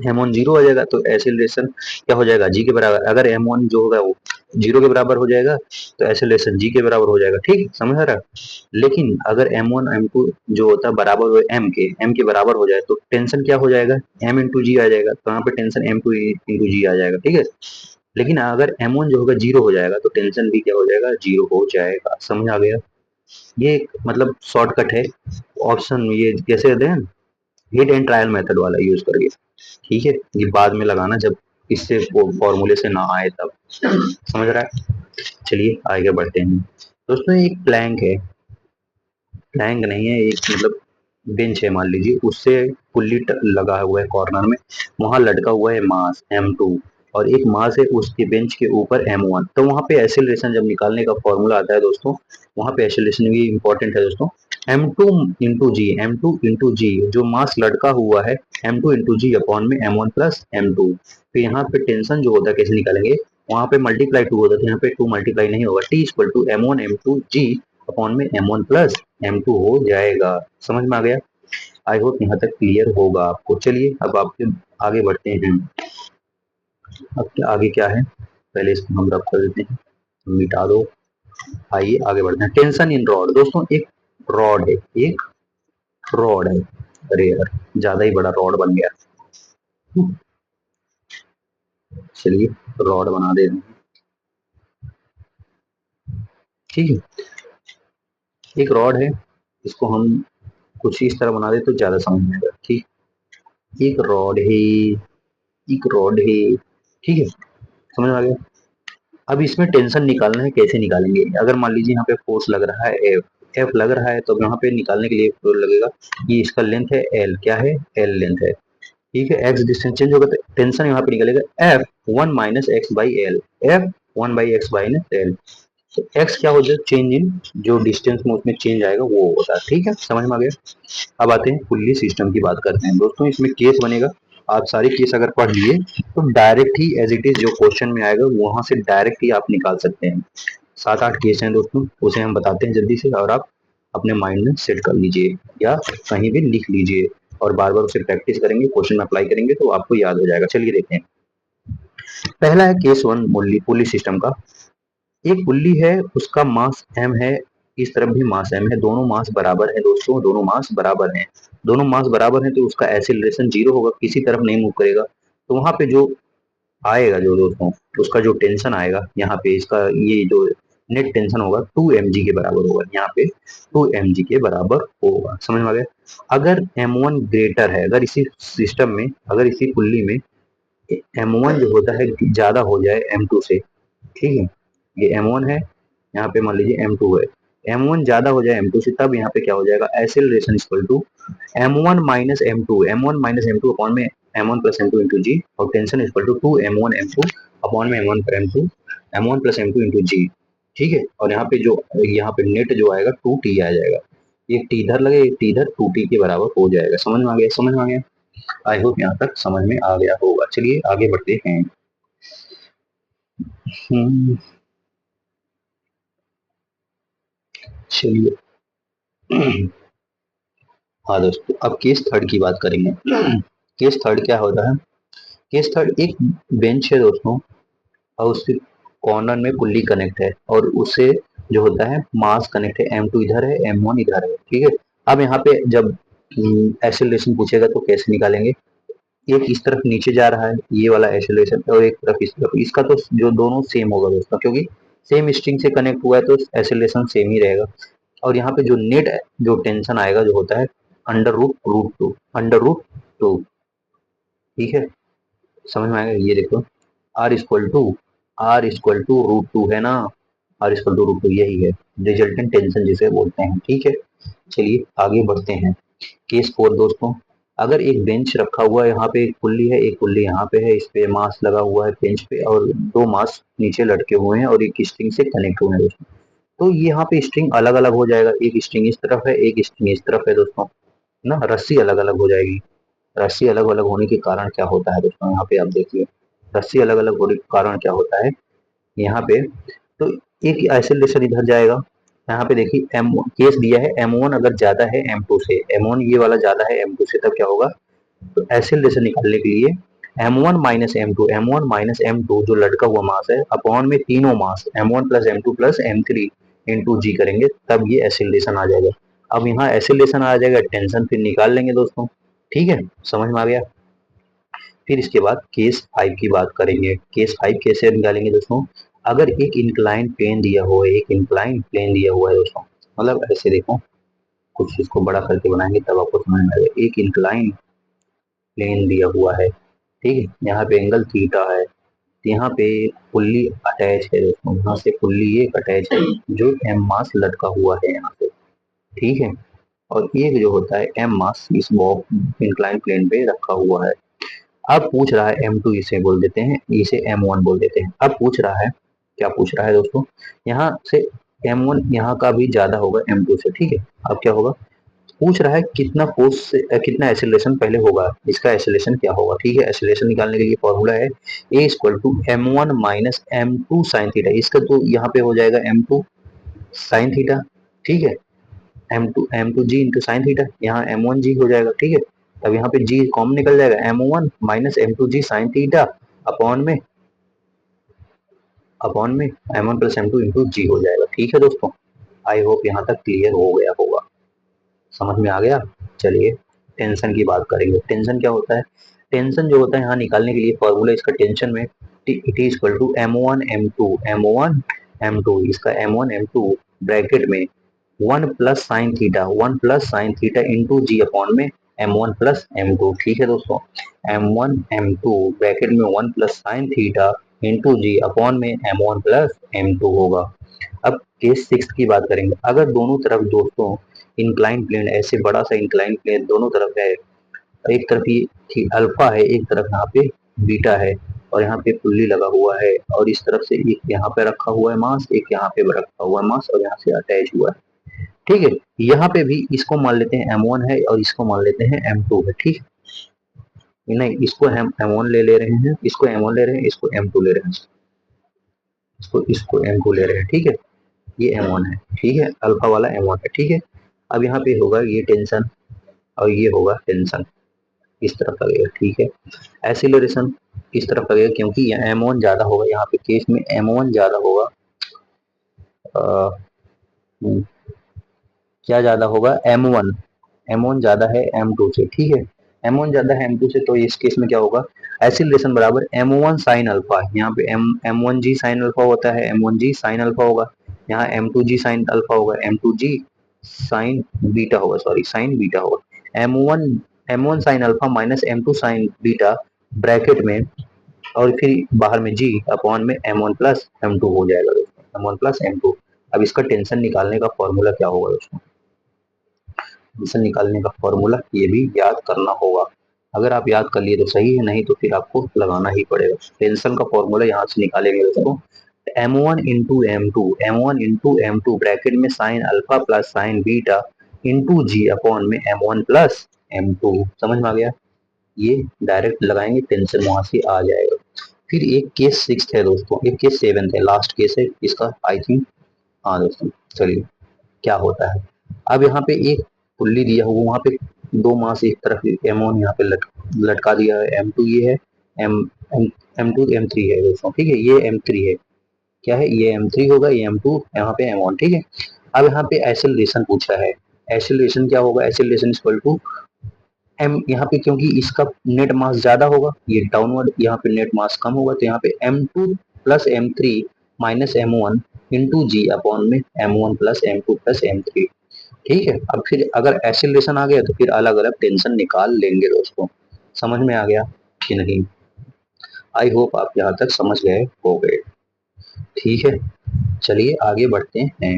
m1 जीरो आ जाएगा, तो एक्सेलरेशन क्या हो जाएगा? g के बराबर। अगर m1 जो होगा वो जीरो के बराबर हो जाएगा तो एक्सेलरेशन g के बराबर हो जाएगा। ठीक, समझ आ रहा है? लेकिन अगर m1 m2 जो होता है बराबर हो m के बराबर हो जाए तो टेंशन क्या हो जाएगा? m इंटू जी आ जाएगा, तो यहाँ पे टेंशन m2 इंटू जी आ जाएगा। ठीक है, लेकिन अगर m1 जो होगा जीरो हो जाएगा तो टेंशन भी क्या हो जाएगा? जीरो हो जाएगा। समझ आ गया? ये मतलब शॉर्टकट है ऑप्शन, ये कैसे कहते हैं, हिट एंड ट्रायल मेथड वाला यूज करके। ठीक है, ये बाद में लगाना जब इससे फॉर्मूले से ना आए तब। समझ रहा है? चलिए आगे बढ़ते हैं दोस्तों। एक प्लैंक है, प्लैंक नहीं है, एक मतलब बेंच है मान लीजिए, उससे पुल्ली लगा हुआ है कॉर्नर में, वहां लटका हुआ है मास m2, और एक मास है उसके बेंच के ऊपर m1। तो वहां पे एक्सेलरेशन जब निकालने का फॉर्मूला आता है दोस्तों, वहां पे एक्सेलरेशन भी इंपॉर्टेंट है दोस्तों। m2 इंटू जी, m2 इंटू जी, जो मास लटका हुआ है m2 इंटू जी अपॉन में m1 प्लस m2। तो यहाँ पे टेंशन जो होता है कैसे निकालेंगे? वहां पे मल्टीप्लाई टू होता है, यहाँ पे टू मल्टीप्लाई नहीं होगा, T equal to m1 m2 G upon में m1 प्लस m2 हो जाएगा। समझ में आ गया? आई होप यहाँ तक क्लियर होगा आपको। चलिए अब आपके आगे बढ़ते हैं। अब आगे क्या है, पहले इसको हम रब कर देते हैं, मिटा दो। आइए आगे बढ़ते हैं। टेंशन इन रॉड दोस्तों, एक रॉड है, एक रॉड है। अरे यार ज्यादा ही बड़ा रॉड बन गया। चलिए रॉड बना दे रहे हैं। ठीक है, एक रॉड है, इसको हम कुछ इस तरह बना दे तो ज्यादा समझ में आएगा। ठीक, एक रॉड है, एक रॉड है। ठीक है, समझ में आ गया? अब इसमें टेंशन निकालना है, कैसे निकालेंगे? अगर मान लीजिए यहाँ पे फोर्स लग रहा है एफ लग रहा है, तो यहाँ पे निकालने के लिए फोर्स लगेगा, ये इसका लेंथ है एल, क्या है? एल लेंथ है। ठीक है, एक्स डिस्टेंस चेंज होगा तो टेंशन यहाँ पे निकलेगा F one minus x by L, F one by x minus L. तो एक्स क्या हो जाए? चेंज इन जो डिस्टेंस में उसमें चेंज आएगा वो होता है। ठीक है, समझ में आ गया? अब आते हैं पुल्ली सिस्टम की बात करते हैं दोस्तों। इसमें केस बनेगा, आप सारे केस अगर पढ़ लिए तो डायरेक्ट ही एज इट इज जो क्वेश्चन में आएगा वहां से डायरेक्ट ही आप निकाल सकते हैं। 7-8 केस हैं दोस्तों, उसे हम बताते हैं जल्दी से, और आप अपने माइंड में सेट कर लीजिए या कहीं भी लिख लीजिए, और बार बार उसे प्रैक्टिस करेंगे, क्वेश्चन अप्लाई करेंगे तो आपको याद हो जाएगा। चलिए देखते हैं। पहला है केस वन पुल्ली सिस्टम का। एक पुल्ली है, उसका मास m है, इस तरफ भी मास m है, दोनों मास बराबर है दोस्तों, दोनों मास बराबर हैं। दोनों मास बराबर हैं तो उसका एक्सीलरेशन जीरो होगा, किसी तरफ नहीं मूव करेगा। तो वहां पे जो आएगा जो दोस्तों, उसका जो टेंशन आएगा यहाँ पे, इसका ये जो नेट टेंशन होगा 2mg के बराबर होगा, यहाँ पे 2mg के बराबर होगा। समझ में आ गया? अगर m1 ग्रेटर है, अगर इसी सिस्टम में, अगर इसी पुल्ली में M1 जो होता है ज्यादा हो जाए M2 से, ठीक है, ये M1 है, यहाँ पे मान लीजिए M2 है, M1 ज्यादा हो जाए M2 से, तब यहाँ पे क्या हो जाएगा, acceleration equal to M1 minus M2 upon में M1 प्लस M2 इंटू जी, और tension equal to 2M1 M2 upon में M1 पर M2 M1 plus M2 into जी, ठीक है। और यहाँ पे नेट जो आएगा 2T आ जाएगा, एक टी इधर लगे एक टी इधर, 2T के बराबर हो जाएगा। समझ में आ गया, समझ में आ गया, आई होप यहाँ तक समझ में आ गया होगा। चलिए आगे बढ़ते हैं। चलिए हाँ दोस्तों, अब केस थर्ड की बात करेंगे। केस थर्ड क्या होता है, केस थर्ड एक बेंच है दोस्तों, और उसके कॉर्नर में पुल्ली कनेक्ट है, और उससे जो होता है मास कनेक्ट है, M2 इधर है M1 इधर है, ठीक है। अब यहाँ पे जब एक्सेलरेशन पूछेगा तो कैसे निकालेंगे, एक इस तरफ नीचे जा रहा है ये वाला एक्सेलरेशन, और एक तरफ इस तरफ, इसका तो जो दोनों सेम होगा दोस्तों, क्योंकि सेम स्ट्रिंग से कनेक्ट हुआ है तो एक्सेलरेशन सेम ही रहेगा। और यहाँ पे जो नेट जो टेंशन आएगा जो होता है अंडर रूट टू, ठीक है, समझ में आएगा। ये देखो R इक्वल टू है ना, R इक्वल टू √2 यही है रिजल्टेंट टेंशन जिसे बोलते हैं, ठीक है। चलिए आगे बढ़ते हैं। केस फोर दोस्तों, अगर एक बेंच रखा हुआ है, यहाँ पे एक पुल्ली है, एक पुल्ली यहाँ पे है, इस पे मास लगा हुआ है बेंच पे, और दो मास नीचे लटके हुए हैं और एक स्ट्रिंग से कनेक्ट हुए हैं दोस्तों। तो यहाँ पे स्ट्रिंग अलग अलग हो जाएगा, एक स्ट्रिंग इस तरफ है एक स्ट्रिंग इस तरफ है दोस्तों, ना रस्सी अलग अलग हो जाएगी। रस्सी अलग अलग होने के कारण क्या होता है दोस्तों, यहाँ पे आप देखिए, रस्सी अलग अलग होने के कारण क्या होता है यहाँ पे, तो एक आइसोलेशन इधर जाएगा। यहाँ पे देखिए एम केस दिया है M1 अगर ज्यादा है M2 से, M1 ये वाला ज्यादा है M2 से, तब क्या होगा, तो एक्सेलरेशन निकालने के लिए M1 माइनस M2 जो लटका हुआ मास है अपॉन में तीनों mass M1 plus M2 plus M3 into G करेंगे, तब ये एक्सेलरेशन आ जाएगा। अब यहाँ एक्सेलरेशन आ जाएगा, टेंशन फिर निकाल लेंगे दोस्तों, ठीक है, समझ में आ गया। फिर इसके बाद केस 5 की बात करेंगे। केस 5 कैसे निकालेंगे दोस्तों, अगर एक इंक्लाइन प्लेन दिया हुआ है, एक इंक्लाइन प्लेन दिया हुआ है दोस्तों, मतलब ऐसे देखो, कुछ इसको बड़ा करके बनाएंगे तब आपको समझ में आएगा। एक इंक्लाइन प्लेन दिया हुआ है, ठीक है, यहाँ पे एंगल थीटा है, यहाँ पे पुल्ली अटैच है दोस्तों, यहाँ से पुल्ली एक अटैच है जो एम मास लटका हुआ है यहाँ से, ठीक है। और एक जो होता है एम मास इस बॉक्स इंक्लाइन प्लेन पे रखा हुआ है। अब पूछ रहा है M2 इसे बोल देते हैं, इसे M1 बोल देते हैं। अब पूछ रहा है, क्या पूछ रहा है दोस्तों, यहाँ से M1 यहाँ का भी ज्यादा होगा M2 से, ठीक है। अब क्या होगा, पूछ रहा है कितना फोर्स से कितना एक्सेलरेशन पहले होगा, इसका एक्सेलरेशन क्या होगा, ठीक है। एक्सेलरेशन निकालने के लिए फॉर्मूला है A=M1 - M2 साइन थीटा, इसका तो यहाँ पे हो जाएगा M2 साइन थीटा, ठीक है, M2 जी इंटू साइन थीटा, यहाँ M1 जी हो जाएगा, ठीक है। तब यहाँ पे जी कॉमन निकल जाएगा, M1 माइनस M2 जी साइन थीटा अपॉन में M1 प्लस M2 इंटू जी हो जाएगा, ठीक है दोस्तों। आई होप यहाँ तक क्लियर हो गया होगा, समझ में आ गया। चलिए टेंशन की बात करेंगे। टेंशन क्या होता है, टेंशन जो होता है यहाँ निकालने के लिए फॉर्मूला इसका टेंशन में it is equal to M1 M2 इसका M1 M2 ब्रैकेट में 1 प्लस साइन थीटा इंटू जी अपॉन में M1 प्लस M2, ठीक है दोस्तों। M1 M2 ब्रैकेट में 1 प्लस साइन थीटा इंटू जी अपॉन में M1 प्लस M2 होगा। अब केस 6 की बात करेंगे। अगर दोनों तरफ दोस्तों इंक्लाइन प्लेन, ऐसे बड़ा सा इंक्लाइन प्लेन दोनों तरफ है, एक तरफ ये अल्फा है, एक तरफ यहाँ पे बीटा है, और यहाँ पे पुल्ली लगा हुआ है, और इस तरफ से एक यहाँ पे रखा हुआ है मास, एक यहाँ पे रखा हुआ है मास, और यहाँ से अटैच हुआ है, ठीक है। यहाँ पे भी इसको मान लेते हैं M1 है और इसको मान लेते हैं M2 है, ठीक है, नहीं इसको हम M1 ले रहे हैं, इसको M1 ले रहे हैं, इसको M2 ले रहे हैं, इसको M2 ले रहे हैं, ठीक है। ये M1 है, ठीक है, अल्फा वाला M1 है, ठीक है। अब यहाँ पे होगा ये टेंशन और ये होगा टेंशन, इस तरफ लगेगा, ठीक है। एक्सीलरेशन इस तरफ लगेगा क्योंकि M1 ज्यादा होगा, यहाँ पे केस में M1 ज्यादा होगा, क्या ज्यादा होगा, M1 ज्यादा है M2 से, ठीक है। M1 ज्यादा है M2 से, तो इस केस में क्या होगा, एक्सीलरेशन बराबर M1 साइन अल्फा, यहाँ पे M1 जी साइन अल्फा होता है, M1 जी साइन अल्फा होगा, यहाँ M2 जी साइन अल्फा होगा, M2 जी साइन बीटा होगा, सॉरी साइन बीटा होगा। M1 sine alpha minus M2 sign beta bracket में और फिर बाहर में जी अपॉन में M1 प्लस M2 हो जाएगा दोस्तों, M1 प्लस M2। अब इसका टेंशन निकालने का फॉर्मूला क्या होगा दोस्तों, टेंशन निकालने का फॉर्मूला ये भी याद करना होगा। अगर आप याद कर लिए तो सही है, नहीं तो फिर आपको लगाना ही पड़ेगा। टेंशन का फॉर्मूला यहाँ से निकालेंगे दोस्तों, M1 into M2, M1 into M2 bracket में sine alpha plus sine beta into जी अपॉन में M1 प्लस M2। समझ में आ गया, ये डायरेक्ट लगाएंगे, टेंशन वहां से आ जाएगा। फिर एक केस 6 है दोस्तों, एक केस 7 है, लास्ट केस है इसका आई थिंक। हाँ दोस्तों चलिए क्या होता है। अब यहाँ पे एक पुल्ली दिया हुआ, वहां पे दो मास एक तरफ M1 यहाँ पे लटका दिया है, M2 ये है, एम M2 M3 है दोस्तों, ठीक है, ये M3 है, क्या है ये M3 होगा, ये M2 यहाँ पे M1, ठीक है। अब यहाँ पे एक्सेलरेशन पूछा है, एक्सेलरेशन क्या होगा, एक्सेलरेशन इक्वल टू एम, यहाँ पे क्योंकि इसका नेट मास ज्यादा होगा, ये डाउनवर्ड, यहाँ पे नेट मास कम होगा, तो यहाँ पे M2 plus M3 minus M1 into जी अपॉन में M1 plus M2 plus M3, ठीक है। अब फिर अगर एक्सेलरेशन आ गया तो फिर अलग अलग टेंशन निकाल लेंगे दोस्तों। समझ में आ गया कि नहीं, आई होप आप यहाँ तक समझ गए हो गए, ठीक है। चलिए आगे बढ़ते हैं।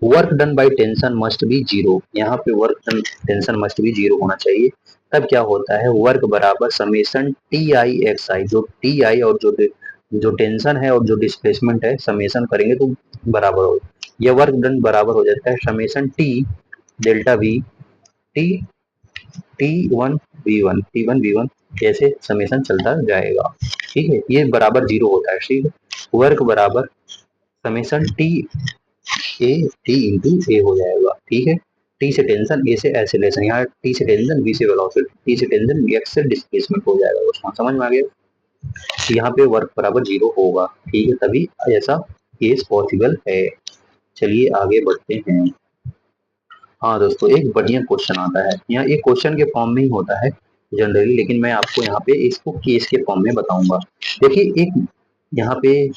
Work done by tension must be zero, यहाँ पे work done tension must be zero होना चाहिए। तब क्या होता है, वर्क बराबर समेशन टी आई एक्स आई, जो टी आई और जो टेंशन है और जो डिस्प्लेसमेंट है, समेशन करेंगे तो बराबर हो, यह वर्क डन बराबर हो जाता है summation T delta V T T one V one T one V one, ऐसे समेशन चलता जाएगा, ठीक है। ये बराबर जीरो होता है, ठीक है। वर्क बराबर summation T A T into A हो जाएगा, ठीक है। टी से टेंशन, ए से एक्सेलरेशन, यहाँ टी से टेंशन, वी से वेलोसिटी, टी से टेंशन, एक्स से डिस्प्लेसमेंट हो जाएगा दोस्तों। समझ में आ गया, यहाँ पे वर्क बराबर जीरो होगा, ठीक है, तभी ऐसा केस पॉसिबल है। चलिए आगे बढ़ते हैं। हाँ दोस्तों एक बढ़िया क्वेश्चन आता है, यहाँ एक क्वेश्चन के फॉर्म में ही होता है जनरली, लेकिन मैं आपको यहाँ पे इसको केस के फॉर्म में बताऊंगा। देखिए एक यहाँ पे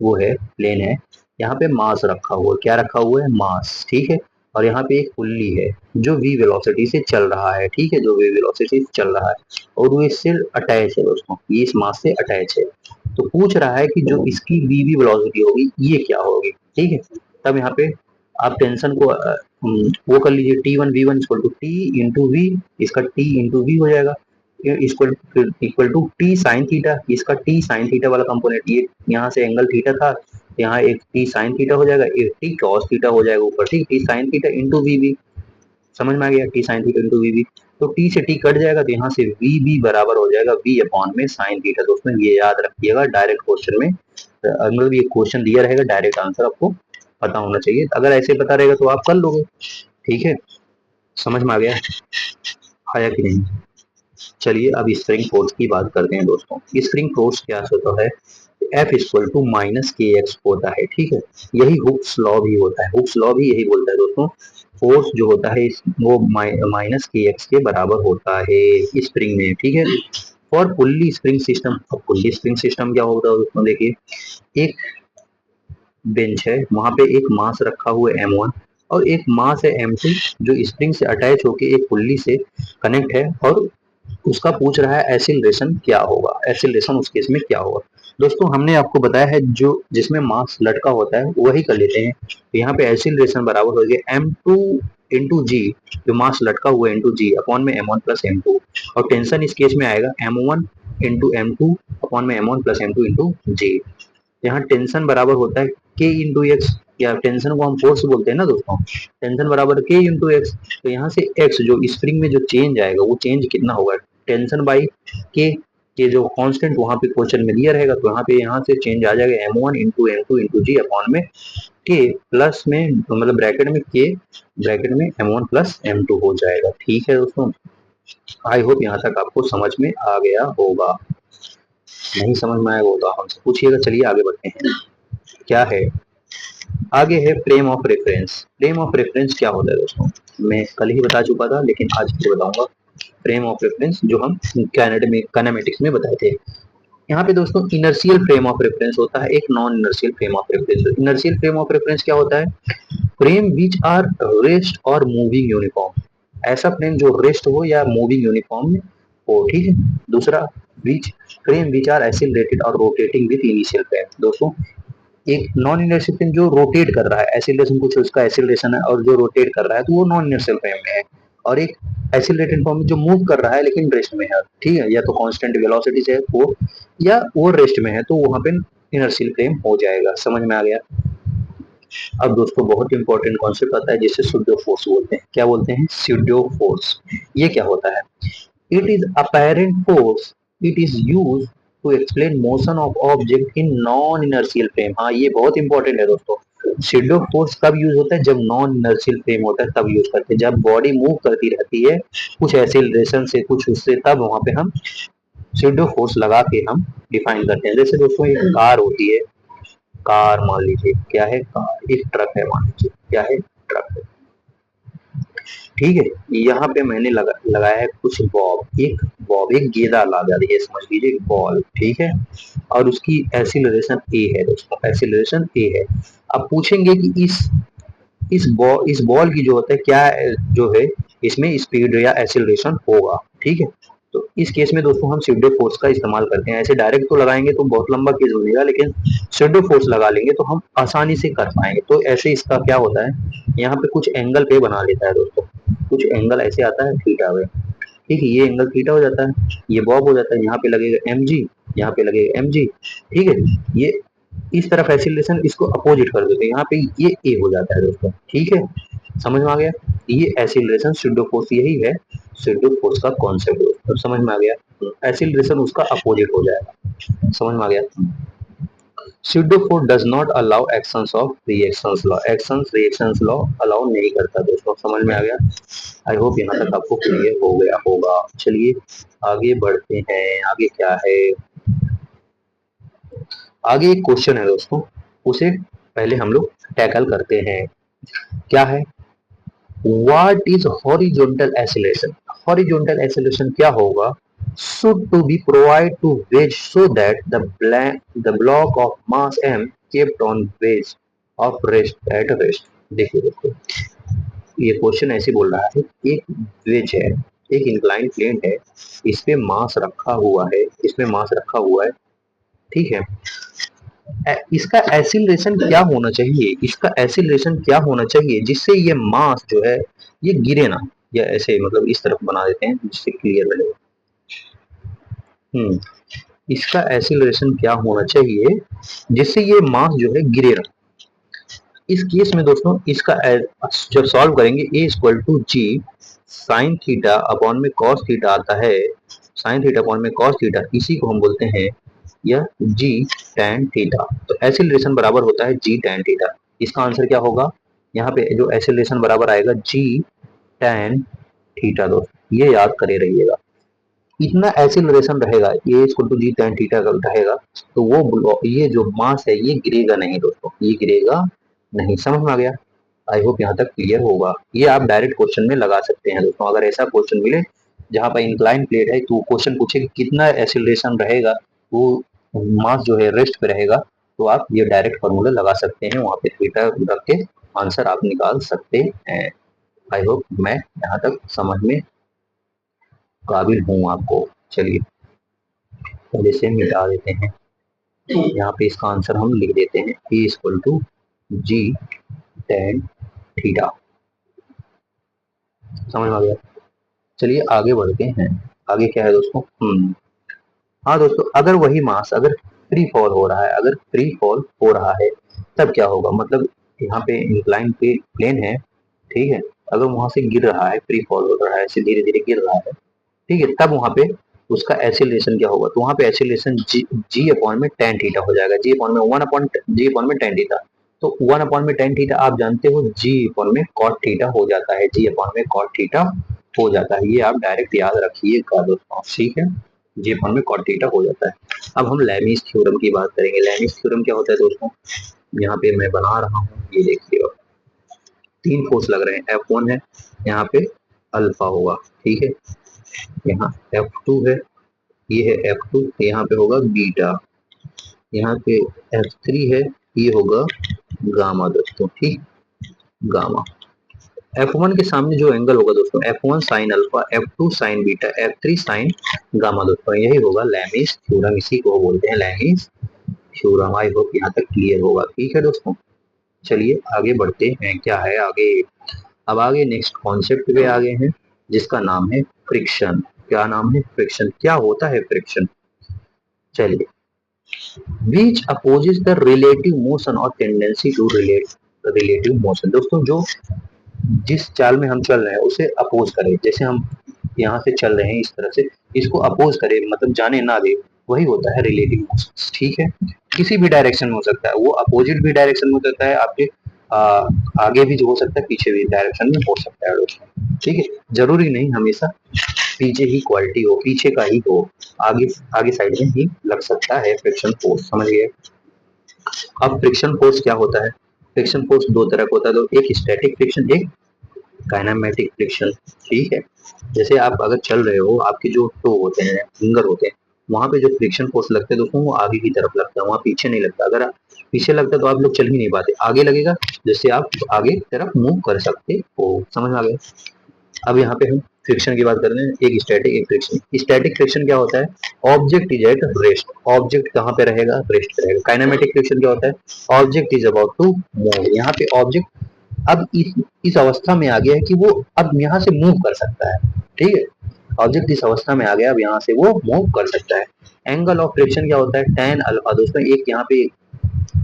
वो है, प्लेन है, यहाँ पे मास रखा हुआ है, क्या रखा हुआ है, मास, ठीक है। और यहाँ पे एक पुल्ली है जो v वेलोसिटी से चल रहा है, ठीक है, जो v वेलोसिटी से चल रहा है, और वो इससे अटैच है दोस्तों, ये इस मास से अटैच है। तो पूछ रहा है कि जो इसकी v वेलोसिटी होगी ये क्या होगी, ठीक है। तब यहाँ पे आप टेंशन को वो कर लीजिए, T one V one equal to T into V, इसका टी इंटू वी हो जाएगा, equal to T sine theta, इसका टी साइन थीटा वाला कंपोनेंट, ये यहाँ से एंगल थीटा था, यहाँ एक टी साइन थीटा हो जाएगा, एक टी कॉस थीटा हो जाएगा ऊपर, ठीक, T sine theta into V B. समझ में आ गया, T sine theta into V B, तो टी से टी कट जाएगा, तो यहाँ से वी बी बराबर हो जाएगा वी अपॉन में साइन थीटा। दोस्तों ये याद रखिएगा, डायरेक्ट क्वेश्चन में मतलब ये क्वेश्चन दिया रहेगा, डायरेक्ट आंसर आपको पता होना चाहिए, अगर ऐसे पता रहेगा तो आप कर लोगे, ठीक है। समझ में आ गया, आया कि नहीं। चलिए अब स्प्रिंग फोर्स की बात करते हैं दोस्तों। स्प्रिंग फोर्स क्या होता है, F इक्वल टू माइनस के एक्स होता है, ठीक है। यही हुक्स लॉ भी होता है, हुक्स लॉ भी यही बोलता है दोस्तों, फोर्स जो होता है वो माइनस के एक्स के बराबर होता है स्प्रिंग में, ठीक है। For pulley spring system, pulley spring system क्या होता है दोस्तों, देखिए एक बेंच है, वहां पे एक मास रखा हुआ है M1 और एक मास है M2, जो स्प्रिंग से अटैच होके एक पुल्ली से कनेक्ट है, और उसका पूछ रहा है एक्सीलरेशन क्या होगा, एक्सीलरेशन उस केस में क्या होगा। दोस्तों हमने आपको बताया है जो जिसमें मास लटका होता है वही कर लेते हैं, तो यहाँ पे एक्सीलरेशन बराबर हो गया M2 इंटू जी, जो मास लटका हुआ है इंटू जी अपॉन में M1 प्लस M2, और टेंशन इस केस में आएगा M1 इंटू M2 अपॉन में M1 प्लस M2 इंटू जी। यहाँ टेंशन बराबर होता है के इंटू एक्स, या टेंशन को हम फोर्स बोलते हैं ना दोस्तों, टेंशन बराबर के इंटू एक्स, तो यहाँ से एक्स जो स्प्रिंग में जो चेंज आएगा वो चेंज कितना होगा, टेंशन बाई के जो कांस्टेंट वहां पे क्वेश्चन में दिया रहेगा, तो यहाँ से चेंज आ जाएगा M1 इंटू M2 इंटू जी अपॉन में के प्लस में, तो मतलब ब्रैकेट में के ब्रैकेट में M1 प्लस M2 हो जाएगा, ठीक है दोस्तों। आई होप यहाँ तक आपको समझ में आ गया होगा, नहीं समझ में आएगा तो हमसे पूछिएगा। चलिए आगे बढ़ते हैं, क्या है आगे है frame of reference. Frame of reference क्या होता है दोस्तों, मैं कल ही बता चुका था लेकिन आज फिर बताऊंगा। फ्रेम ऑफ रेफरेंस जो हम काइनेमेटिक्स में बताए थे, यहाँ पे दोस्तों इनर्शियल फ्रेम ऑफ रेफरेंस होता है, एक non inertial frame of reference. Inertial frame of reference क्या होता है, फ्रेम विच आर रेस्ट और मूविंग यूनिफॉर्म, ऐसा फ्रेम जो रेस्ट हो या मूविंग यूनिफॉर्म में हो, ठीक है। दूसरा विच आर एक्सिलरेटेड और रोटेटिंग विद इनिशियल फ्रेम। दोस्तों एक नॉन इनर्शियल फ्रेम जो रोटेट कर रहा है, एक्सीलरेशन कुछ उसका एक्सीलरेशन है और जो रोटेट कर रहा है तो वो नॉन इनर्शियल फ्रेम में है, और एक एक्सीलरेटेड फॉर्म जो मूव कर रहा है लेकिन रेस्ट में है, ठीक है, या तो कांस्टेंट वेलोसिटी से है वो, या वो रेस्ट में है, तो वहां पे इनर्शियल फ्रेम हो जाएगा। समझ में आ गया। अब दोस्तों बहुत इंपॉर्टेंट कॉन्सेप्ट आता है जिसे सूडो फोर्स बोलते हैं। क्या बोलते हैं? Pseudo force. ये क्या होता है? It is apparent force, it is used to explain motion of object in non inertial frame। हाँ ये बहुत इंपॉर्टेंट है दोस्तों। शेडो फोर्स कब यूज होता है? जब नॉन इनर्शियल फ्रेम होता है तब यूज करते हैं, जब बॉडी मूव करती रहती है कुछ एक्सीलरेशन से कुछ उससे, तब वहां पे हम शेडो फोर्स लगा के हम डिफाइन करते हैं। जैसे दोस्तों एक कार होती है, कार मान लीजिए क्या है, कार एक ट्रक है, मान लीजिए क्या है, ट्रक है, ठीक है। यहाँ पे मैंने लगाया है कुछ बॉब एक गेंदा लगा दी है, समझ लीजिए एक बॉल, ठीक है, और उसकी एक्सीलरेशन ए है दोस्तों, एक्सीलरेशन ए है। अब पूछेंगे कि इस बॉल की जो होता है क्या जो है इसमें स्पीड या एक्सीलरेशन होगा, ठीक है। तो इस केस में दोस्तों हम स्यूडो फोर्स का इस्तेमाल करते हैं। ऐसे डायरेक्ट तो लगाएंगे तो बहुत लंबा केस बनेगा, लेकिन स्यूडो फोर्स लगा लेंगे तो हम आसानी से कर पाएंगे। तो ऐसे इसका क्या होता है, यहाँ पे कुछ एंगल पे बना लेता है दोस्तों, कुछ एंगल ऐसे आता है थीटा में, ठीक है, ये एंगल थीटा हो जाता है, ये बॉब हो जाता है, यहाँ पे लगेगा एम जी, यहाँ पे लगेगा एम जी, ठीक है। ये इस तरफ एक्सीलरेशन इसको अपोजिट कर देते हैं, यहाँ पे ये ए हो जाता है दोस्तों, ठीक है। समझ में आ गया? ये एक्सीलरेशन सूडो फोर्स यही है, सूडो फोर्स का कॉन्सेप्ट दोस्तों, समझ में आ गया? एक्सीलरेशन उसका अपोजिट हो जाएगा, समझ में आ गया? Pseudo force does not allow actions of reactions law, actions reactions law allow नहीं करता दोस्तों, समझ में आ गया? आई होप यहाँ तक आपको क्लियर हो गया होगा। चलिए आगे बढ़ते हैं, आगे क्या है, आगे एक क्वेश्चन है दोस्तों, उसे पहले हम लोग टैकल करते हैं। क्या है? What is horizontal acceleration? Horizontal acceleration क्या होगा? Should to be provided to wedge so that the block of mass m kept on wedge of rest at rest। देखिए दोस्तों ये क्वेश्चन ऐसे बोल रहा है, एक वेज है, एक इंक्लाइन प्लेन है, इस पे मास रखा हुआ है, इसमें मास रखा हुआ है, ठीक है। इसका एक्सीलरेशन क्या होना चाहिए, इसका एक्सीलरेशन क्या होना चाहिए जिससे ये मास जो है ये गिरे ना, या ऐसे मतलब इस तरफ बना देते हैं जिससे क्लियर बने। इसका एक्सीलरेशन क्या होना चाहिए जिससे ये मास जो है गिरे ना। इस केस में दोस्तों इसका जब सॉल्व करेंगे A equal to G sine theta upon में कॉस थीटा आता है, साइन थीटा अपॉन में कॉस थीटा, इसी को हम बोलते हैं या जी टैन थीटा। तो एक्सीलरेशन बराबर होता है जी टैन थीटा। इसका आंसर क्या होगा? यहाँ पे जो एक्सीलरेशन बराबर आएगा जी टैन थीटा दोस्त, ये याद करे रहिएगा। इतना एक्सीलरेशन रहेगा, ये equal to G tan theta रहेगा, तो वो ये जो मास है ये गिरेगा नहीं दोस्तों, ये गिरेगा नहीं। समझ में आ गया? आई होप यहाँ तक क्लियर होगा। ये आप डायरेक्ट क्वेश्चन में लगा सकते हैं दोस्तों, अगर ऐसा क्वेश्चन मिले जहाँ पर इंक्लाइन प्लेट है तो क्वेश्चन पूछे कि कितना एक्सीलरेशन रहेगा, वो मास जो है रेस्ट पे रहेगा, तो आप ये डायरेक्ट फॉर्मूला लगा सकते हैं, वहाँ पे थीटा रख के आंसर आप निकाल सकते हैं। आई होप मैं यहाँ तक समझ में काबिल हूँ आपको। चलिए पहले से मिटा देते हैं, यहाँ पे इसका आंसर हम लिख देते हैं E equal to G tan theta. समझ में आ गया? चलिए आगे बढ़ते हैं। आगे क्या है दोस्तों? हाँ दोस्तों, अगर वही मास अगर फ्री फॉल हो रहा है, अगर फ्री फॉल हो रहा है तब क्या होगा? मतलब यहाँ पे इंक्लाइन पे प्लेन है, ठीक है, अगर वहां से गिर रहा है, फ्री फॉल हो रहा है, ऐसे धीरे धीरे गिर रहा है, ठीक है, तब वहां पे उसका एक्सीलरेशन क्या होगा? तो वहां पे एक्सीलरेशन जी अपॉन में टेन थीटा हो जाएगा, जी अपॉन में वन अपॉन जी अपॉन में टेन थीटा। तो वन अपॉन में टेन थीटा आप जानते हो जी अपॉन में कॉट थीटा हो जाता है, जी अपॉन में कॉट थीटा हो जाता है, ये आप डायरेक्ट याद रखिएगा दोस्तों, ठीक है, जी अपॉन में कॉट थीटा हो जाता है। अब हम लेमिस थ्योरम की बात करेंगे। लेमिस थ्योरम क्या होता है दोस्तों? यहाँ पे मैं बना रहा हूँ, ये देखिए तीन फोर्स लग रहे हैं, F1 है, यहाँ पे अल्फा होगा, ठीक है, यहाँ F2 है, ये है F2, यहाँ पे होगा बीटा, यहाँ पे F3 है, ये होगा गामा दोस्तों, ठीक, गामा। F1 के सामने जो एंगल होगा दोस्तों, F1 sine alpha, F2 sign beta, F3 sign gamma दोस्तों, यही होगा लैमिस थ्योरम, इसी को बोलते हैं लैमिस थ्योरम। आई होप यहाँ तक क्लियर होगा। ठीक है दोस्तों, चलिए आगे बढ़ते हैं। क्या है आगे, अब आगे नेक्स्ट कॉन्सेप्ट पे आगे हैं जिसका नाम है फ्रिक्शन। क्या नाम है? फ्रिक्शन। क्या होता है फ्रिक्शन? चलिए, which opposes the relative motion or tendency to relate relative motion। दोस्तों जो जिस चाल में हम चल रहे हैं उसे अपोज करें, जैसे हम यहाँ से चल रहे हैं इस तरह से, इसको अपोज करें मतलब जाने ना दे, वही होता है रिलेटिव मोशन। ठीक है, किसी भी डायरेक्शन में हो सकता है, वो अपोजिट भी डायरेक्शन में हो सकता है, आपके आ, आगे भी जो हो सकता है, पीछे भी डायरेक्शन में हो सकता है दोस्तों। ठीक है, जरूरी नहीं हमेशा पीछे ही क्वालिटी हो, पीछे का ही हो, आगे आगे साइड में ही लग सकता है फ्रिक्शन फोर्स। समझ गए? अब फ्रिक्शन फोर्स क्या होता है? फ्रिक्शन फोर्स दो तरह का होता है, तो एक स्टैटिक फ्रिक्शन, एक काइनेमेटिक फ्रिक्शन। ठीक है, जैसे आप अगर चल रहे हो, आपके जो टो होते हैं, फिंगर होते हैं, वहां पे जो फ्रिक्शन फोर्स लगते हैं दोस्तों, वो आगे की तरफ लगता है, वहां पीछे नहीं लगता। अगर पीछे लगता तो आप लोग चल ही नहीं पाते, आगे लगेगा, जैसे आप आगे की तरफ मूव कर सकते हो। समझ में आ गया? अब यहाँ पे हम फ्रिक्शन की बात कर रहे हैं, एक स्टैटिक एक फ्रिक्शन। स्टैटिक फ्रिक्शन क्या होता है? Object is at rest, object कहाँ पे रहेगा? रेस्ट पे रहेगा। काइनेमेटिक फ्रिक्शन क्या होता है? Object is about to move, यहाँ पे ऑब्जेक्ट अब इस अवस्था में आ गया है कि वो अब यहाँ से मूव कर सकता है। ठीक है, ऑब्जेक्ट इस अवस्था में आ गया, अब यहाँ से वो मूव कर सकता है। एंगल ऑफ फ्रिक्शन क्या होता है? tan alpha. दोस्तों एक यहाँ पे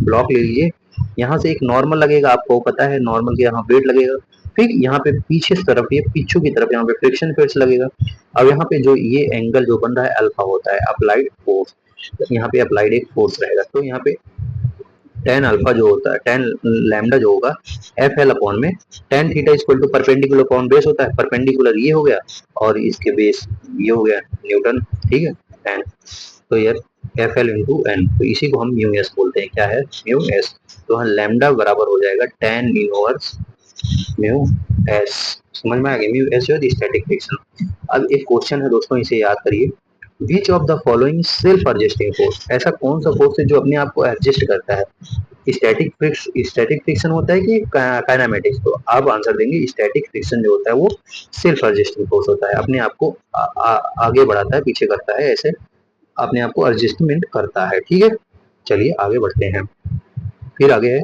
ब्लॉक ले लीजिए, यहाँ से एक नॉर्मल लगेगा, आपको पता है नॉर्मल के यहाँ वेट लगेगा, फिर यहाँ पे पीछे की तरफ, ये पीछू की तरफ यहाँ पे फ्रिक्शन फोर्स लगेगा। अब यहाँ पे जो ये एंगल जो बन रहा है अल्फा होता है अप्लाइड फोर्स, यहाँ पे अप्लाइड एक फोर्स रहेगा, तो यहाँ पे टेन अल्फा जो होता है, टेन लैम्डा जो होगा एफ एल अपॉन में tan theta equal to perpendicular upon base होता है, परपेंडिकुलर ये हो गया और इसके बेस ये हो गया न्यूटन। ठीक है, टेन, तो ये एफ एल इंटू एन, तो इसी को हम म्यू एस बोलते हैं। क्या है? Mu S. तो हम लैम्डा बराबर हो जाएगा टेन इनवर्स म्यू एस। समझ में आ गया? म्यू एस जो है स्टैटिक फ्रिक्शन। अब एक क्वेश्चन है दोस्तों, इसे याद करिए, which of the following self adjusting force, ऐसा कौन सा फोर्स है जो अपने आप को एडजस्ट करता है? स्टैटिक फ्रिक्शन होता है कि काइनेमेटिक्स? तो आप आंसर देंगे स्टैटिक फ्रिक्शन जो होता है वो सेल्फ एडजस्टिंग फोर्स होता है, अपने आप को आगे बढ़ाता है, पीछे करता है, ऐसे अपने आप को एडजस्टमेंट करता है। ठीक है, चलिए आगे बढ़ते हैं। फिर आगे है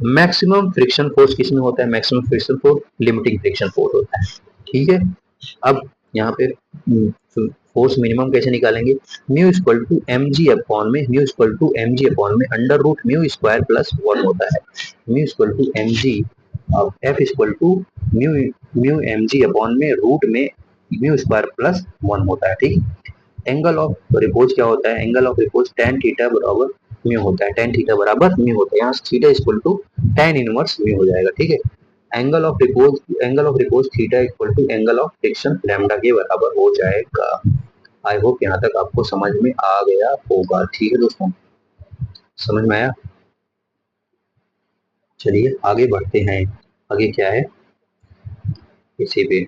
मैक्सिमम फ्रिक्शन फोर्स, किसमें होता है? Maximum friction force limiting friction force होता है। ठीक है, अब यहाँ पे फोर्स मिनिमम कैसे निकालेंगे? Mu equal to M G upon में, mu equal to M G upon में under root mu square plus one होता है। Mu equal to M G, F equal to mu mu M G upon में root में mu square plus one होता है। ठीक, angle of repose क्या होता है? Angle of repose tan theta बराबर म्यू होता है, tan थीटा बराबर म्यू होता है, यहाँ theta equal to tan inverse mu हो जाएगा। ठीक है, angle of repose theta equal to angle of friction lambda के बराबर हो जाएगा। आई होप यहाँ तक आपको समझ में आ गया होगा। ठीक है दोस्तों, समझ में आया? चलिए आगे बढ़ते हैं। आगे क्या है इसी पे,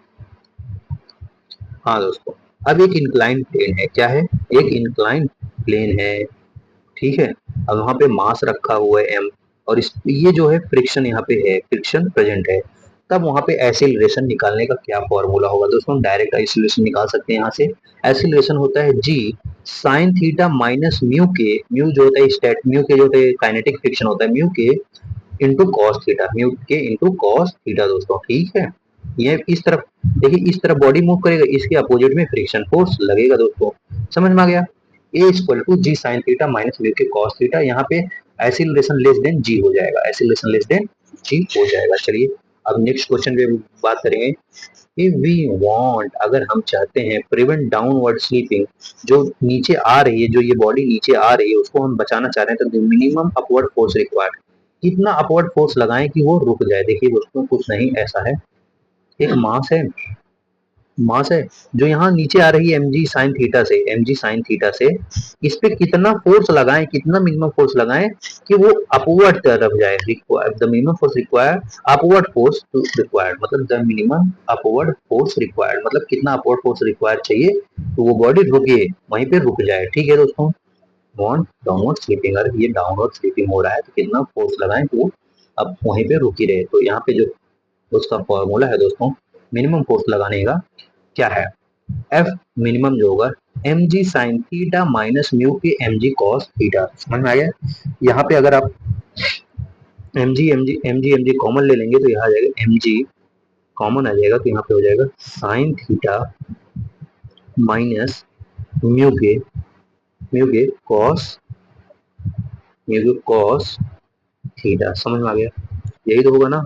हाँ दोस्तों, अब एक इंक्लाइन प्लेन है। क्या है? एक इंक्लाइन प्लेन है। ठीक है, अब वहां पे मास रखा हुआ है एम, और इस ये जो है फ्रिक्शन यहाँ पे है, फ्रिक्शन प्रेजेंट है, तब वहां पे एसिलरेशन निकालने का क्या फॉर्मूला होगा? दोस्तों हम डायरेक्ट एसिलरेशन निकाल सकते हैं यहाँ से। एसिलरेशन होता है जी साइन थीटा माइनस म्यू के, म्यू जो होता है स्टैट, म्यू के जो होता है काइनेटिक फ्रिक्शन होता है, म्यू के इंटू कॉस थीटा, म्यू के इंटू कॉस थीटा दोस्तों। ठीक है, ये इस तरफ देखिए, इस तरफ बॉडी मूव करेगा, इसके अपोजिट में फ्रिक्शन फोर्स लगेगा दोस्तों। समझ में आ गया? A equal to G sine theta minus mu के कॉस थीटा, यहाँ पे एसिलरेशन लेस देन जी हो जाएगा, एसिलरेशन लेस देन जी हो जाएगा। चलिए अब नेक्स्ट क्वेश्चन पे बात करेंगे। इफ वी वांट, अगर हम चाहते हैं प्रिवेंट डाउनवर्ड स्लीपिंग, जो नीचे आ रही है, जो ये बॉडी नीचे आ रही है उसको हम बचाना चाह रहे हैं, तो मिनिमम अपवर्ड फोर्स रिक्वायर्ड, कितना अपवर्ड फोर्स लगाएं कि वो रुक जाए? देखिए दोस्तों कुछ नहीं, ऐसा है, एक मास है जो यहाँ नीचे आ रही है एम जी साइन थीटा से, एम जी साइन थीटा से, इस पे कितना फोर्स लगाएं, कितना मिनिमम फोर्स लगाएं कि वो अपवर्ड तरफ जाए? The minimum force required, upward force required, मतलब the minimum upward force required, मतलब कितना अपवर्ड फोर्स रिक्वायर्ड चाहिए तो वो बॉडी रुके, वहीं पे रुक जाए। ठीक है दोस्तों, वांट डाउनवर्ड स्लीपिंग, अगर ये डाउनवर्ड स्लीपिंग हो रहा है तो कितना फोर्स लगाएं तो वो अब वहीं पे रुकी रहे। तो यहाँ पे जो उसका फॉर्मूला है दोस्तों मिनिमम फोर्स लगाने का, क्या है, एफ मिनिमम जो होगा M G sine theta minus mu K M G cos theta. समझ में आ गया। यहाँ पे अगर आप एम जी कॉमन ले लेंगे तो यहाँ आ जाएगा एम जी कॉमन आ जाएगा, तो यहाँ पे हो जाएगा साइन थीटा माइनस म्यू के कॉस थीटा। समझ में आ गया। यही तो होगा ना,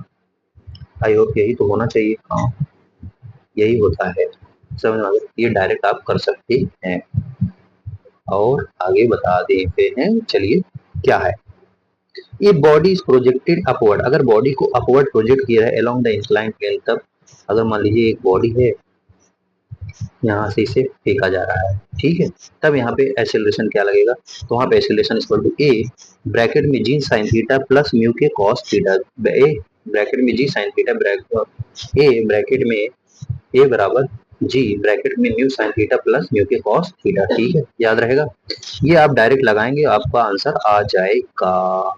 आई होप यही तो होना चाहिए। हाँ यही होता है। समझ में आ गया। ये डायरेक्ट आप कर सकते हैं। और आगे बता देते हैं, चलिए क्या है। ये बॉडी इज प्रोजेक्टेड अपवर्ड, अगर बॉडी को अपवर्ड प्रोजेक्ट किया है अलोंग द इंक्लाइन प्लेन, तब अगर मान लीजिए एक बॉडी है, यहाँ से इसे फेंका जा रहा है, ठीक है, तब यहाँ पे एक्सेलरेशन क्या लगेगा, तो वहाँ पे acceleration equal to A bracket में G sine theta plus mu के कॉस थीटा, ए ब्रैकेट में G sine theta A bracket में ए बराबर जी ब्रैकेट में mu sine theta plus mu के कॉस थीटा। ठीक है, याद रहेगा। ये आप डायरेक्ट लगाएंगे आपका आंसर आ जाएगा,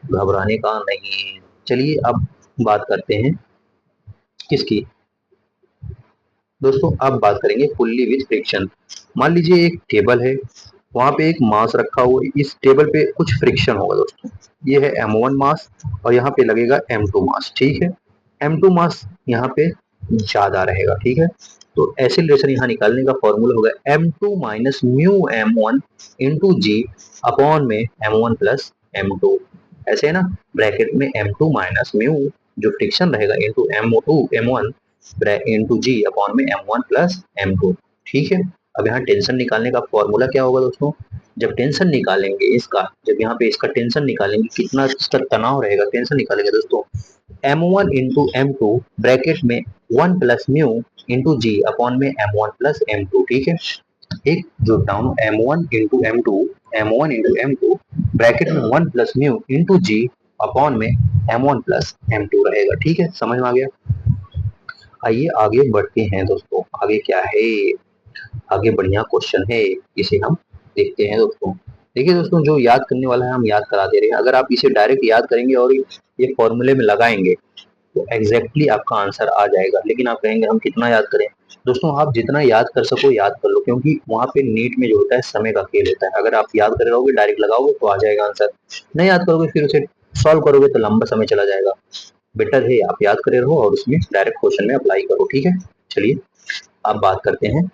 घबराने का नहीं। चलिए अब बात करते हैं किसकी, दोस्तों अब बात करेंगे पुल्ली विद फ्रिक्शन। मान लीजिए एक टेबल है, वहां पे एक मास रखा हुआ है, इस टेबल पे कुछ फ्रिक्शन होगा दोस्तों। ये है m1 मास और यहाँ पे लगेगा m2 मास, ठीक है। m2 मास यहाँ पे ज्यादा रहेगा, ठीक है। तो एक्सीलरेशन यहाँ निकालने का फॉर्मूला होगा m2 minus mu m1 into जी अपॉन में m1 प्लस m2, ऐसे है ना। ब्रैकेट में m2 माइनस म्यू जो फ्रिक्शन रहेगा इंटू m1 इंटू जी अपॉन में m1 प्लस m2, ठीक है। अब यहाँ टेंशन निकालने का फॉर्मूला क्या होगा दोस्तों, जब टेंशन निकालेंगे इसका, जब यहाँ पे इसका टेंशन निकालेंगे, कितना इसका तनाव रहेगा, टेंशन निकालेंगे दोस्तों, m1 इंटू m2 ब्रैकेट में 1 प्लस म्यू इंटू जी अपॉन में m1 प्लस m2, ठीक है। एक जो down m1 into m2 bracket में 1 प्लस म्यू इंटू जी अपॉन में m1 प्लस m2 रहेगा, ठीक है। समझ में आ गया। आइए आगे बढ़ते हैं दोस्तों, आगे क्या है, आगे बढ़िया क्वेश्चन है, इसे हम देखते हैं दोस्तों। देखिए दोस्तों, जो याद करने वाला है हम याद करा दे रहे हैं, अगर आप इसे डायरेक्ट याद करेंगे और ये फॉर्मूले में लगाएंगे तो एग्जैक्टली आपका आंसर आ जाएगा। लेकिन आप कहेंगे हम कितना याद करें, दोस्तों आप जितना याद कर सको याद कर लो, क्योंकि वहां पे नीट में जो होता है समय का खेल होता है। अगर आप याद कर रहोगे डायरेक्ट लगाओगे तो आ जाएगा आंसर, नहीं याद करोगे फिर उसे सॉल्व करोगे तो लंबा समय चला जाएगा। बेटर है आप याद करे रहो और उसमें डायरेक्ट क्वेश्चन में अप्लाई करो, ठीक है। चलिए अब बात करते हैं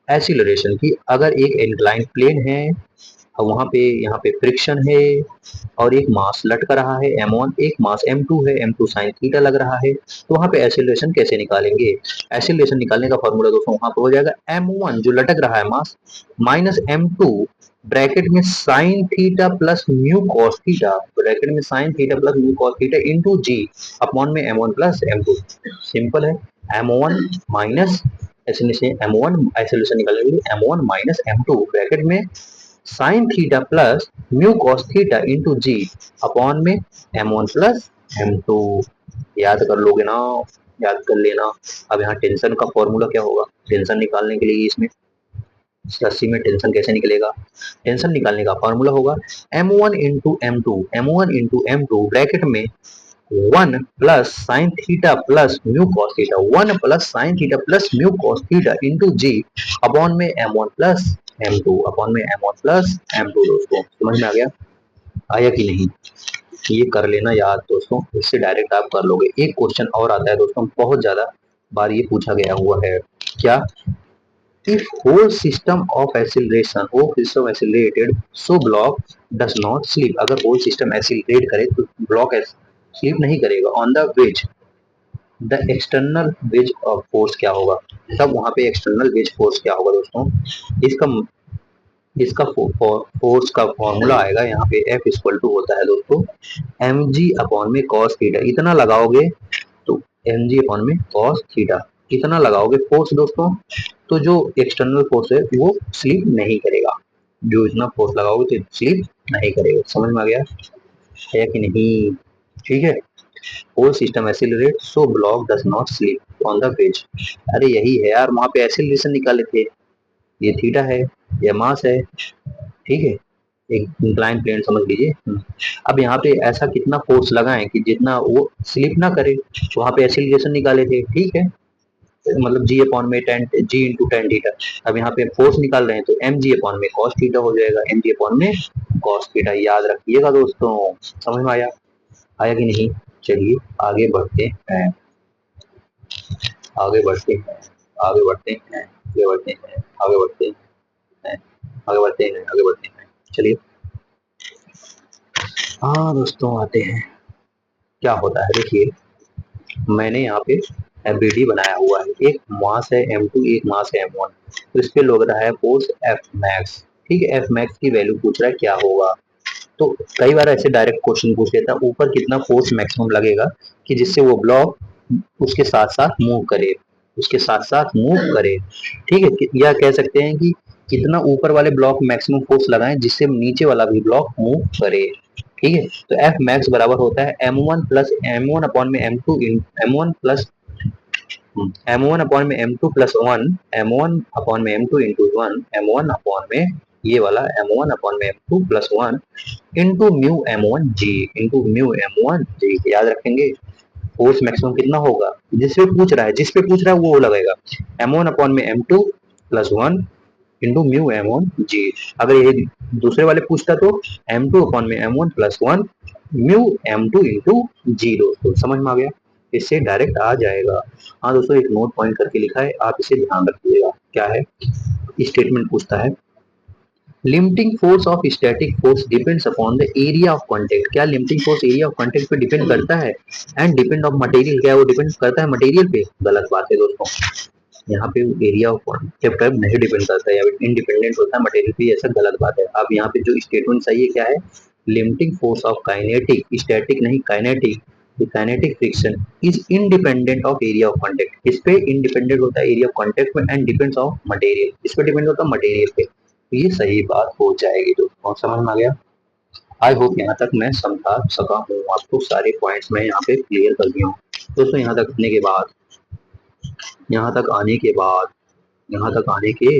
एक्सीलरेशन की। अगर एक इंक्लाइन प्लेन है और वहां पे यहाँ पे फ्रिक्शन है और एक मास लटक रहा है m1, एक मास m2 है, m2 साइन थीटा लग रहा है, तो वहां पे एक्सीलरेशन कैसे निकालेंगे। एक्सीलरेशन निकालने का फॉर्मूला दोस्तों वहां पे हो जाएगा m1 जो लटक रहा है मास माइनस m2 ब्रैकेट में sine theta plus mu cos theta, bracket में sine theta plus mu cos theta into जी अपॉन में m1 प्लस m2। सिंपल है, m1 माइनस m1 आइसोलेशन निकालने के लिए m1 माइनस m2 ब्रैकेट में sine theta plus mu cos theta into जी upon में m1 plus m2। याद कर लोगे ना, याद कर लेना। अब यहाँ टेंशन का फॉर्मूला क्या होगा, टेंशन निकालने के लिए इसमें रस्सी में टेंशन कैसे निकलेगा, टेंशन निकालने का फॉर्मूला होगा m1 इंटू m2 ब्रैकेट में 1 plus sine theta plus mu cos theta, 1 plus sine theta plus mu cos theta into जी अपॉन में m1 प्लस m2 अपॉन में m1 प्लस m2। दोस्तों समझ में आ गया, आया कि नहीं, ये कर लेना याद दोस्तों, इससे डायरेक्ट आप कर लोगे। एक क्वेश्चन और आता है दोस्तों, बहुत ज्यादा बार ये पूछा गया हुआ है, क्या, if whole system of acceleration or system accelerated so block does not slip, अगर whole system accelerate करे तो block स्लिप नहीं करेगा on the ways, the external ways of force क्या होगा, तब वहां पे एक्सटर्नल वेज फोर्स क्या होगा दोस्तों। इसका इसका फोर्स का फॉर्मूला आएगा यहाँ पे F इक्वल टू होता है दोस्तों mg अपॉन में cos थीटा, इतना लगाओगे तो mg अपॉन में cos थीटा, इतना लगाओगे फोर्स दोस्तों, तो जो एक्सटर्नल फोर्स है वो स्लिप नहीं करेगा, जो इतना फोर्स लगाओगे तो स्लिप नहीं करेगा। समझ में आ गया है कि नहीं, ठीक है। whole system accelerate so block does not slip on the wedge, अरे यही है यार, वहां पे एक्सेलरेशन निकाले थे, ये थीटा है, ये मास है, ठीक है, एक इंक्लाइन प्लेन समझ लीजिए। अब यहाँ पे ऐसा कितना फोर्स लगाएं कि जितना वो स्लिप ना करे, वहां पे एक्सीलरेशन निकाले थे, ठीक है, मतलब जी अपॉन में ten G into tan theta. अब यहाँ पे फोर्स निकाल रहे हैं तो एम जी अपॉन में कॉस थीटा हो जाएगा, एम जी अपॉन में कॉस थीटा, याद रखिएगा दोस्तों। समझ में आया, आया कि नहीं? चलिए आगे बढ़ते हैं, आगे बढ़ते हैं, आगे बढ़ते हैं, आगे बढ़ते हैं, आगे बढ़ते हैं, आगे बढ़ते हैं, आगे बढ़ते हैं। चलिए हाँ दोस्तों आते हैं, क्या होता है देखिए, मैंने यहाँ पे एफबीडी बनाया हुआ है, एक मास है M2, एक मास है M1, तो इस पे लग रहा है फोर्स एफ मैक्स। ठीक है, एफ मैक्स की वैल्यू पूछ रहा है क्या होगा। तो कई बार ऐसे डायरेक्ट क्वेश्चन पूछ लेता है, ऊपर कितना फोर्स मैक्सिमम लगेगा कि जिससे वो ब्लॉक उसके साथ साथ मूव करे, उसके साथ साथ मूव करे। ठीक है, या कह सकते हैं कि कितना ऊपर वाले ब्लॉक मैक्सिमम फोर्स लगाएं जिससे नीचे वाला भी ब्लॉक मूव करे। ठीक है, तो एफ मैक्स बराबर होता है M1 प्लस M1 अपॉन में M2 M1 plus M1 upon में M2 plus one, M1 upon में M2 into one, M1 upon में ये वाला M1 अपॉन में M2 plus one into mu M1 G, into mu M1G। याद रखेंगे force maximum कितना होगा, जिसपे पूछ रहा है, जिसपे पूछ रहा है वो लगेगा M1 अपॉन में M2 plus one into mu M1G। अगर ये दूसरे वाले पूछता तो M2 अपॉन में M1 plus one mu M2 into g. दोस्तों समझ में आ गया, इससे डायरेक्ट आ जाएगा। हाँ दोस्तों, एक नोट पॉइंट करके लिखा है, आप इसे ध्यान रखिएगा। क्या है स्टेटमेंट पूछता है, limiting force of static force depends upon the area of contact. क्या limiting force area of contact पे डिपेंड करता है? एंड डिपेंड ऑफ मटेरियल, क्या वो डिपेंड करता है मटेरियल पे? गलत बात है दोस्तों, यहाँ पे एरिया ऑफ कांटेक्ट नहीं डिपेंड करता है, या इंडिपेंडेंट होता है मटेरियल पे, ऐसा गलत बात है। अब यहाँ पे जो स्टेटमेंट सही है क्या है, limiting force of kinetic, static नहीं kinetic, kinetic friction is independent of area of contact. इस पे इंडिपेंडेंट होता है एरिया ऑफ कांटेक्ट में, एंड डिपेंड्स ऑफ मटेरियल, इस पे डिपेंड होता है मटेरियल पे। ये सही बात हो जाएगी दोस्तों, समझ में आ गया? आई होप यहाँ तक मैं समझा सका हूँ आपको, सारे पॉइंट्स मैं यहाँ पे क्लियर कर दिया हूँ दोस्तों। यहाँ तक आने के बाद, यहाँ तक आने के बाद, यहाँ तक आने के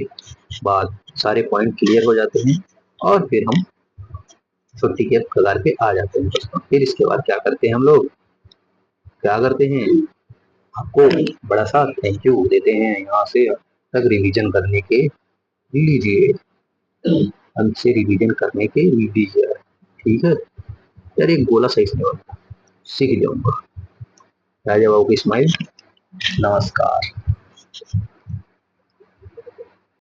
बाद सारे पॉइंट क्लियर हो जाते हैं, और फिर हम छुट्टी के कगार पे आ जाते हैं दोस्तों। फिर इसके बाद क्या करते हैं हम लोग, क्या करते हैं, आपको बड़ा सा थैंक यू देते हैं यहाँ से तक रिवीजन करने के लीजिए, हमसे रिवीजन करने के लीजिए। ठीक है यार, एक गोला सही से नहीं बनता, सीख जाऊंगा। राजा बाबू की स्माइल, नमस्कार।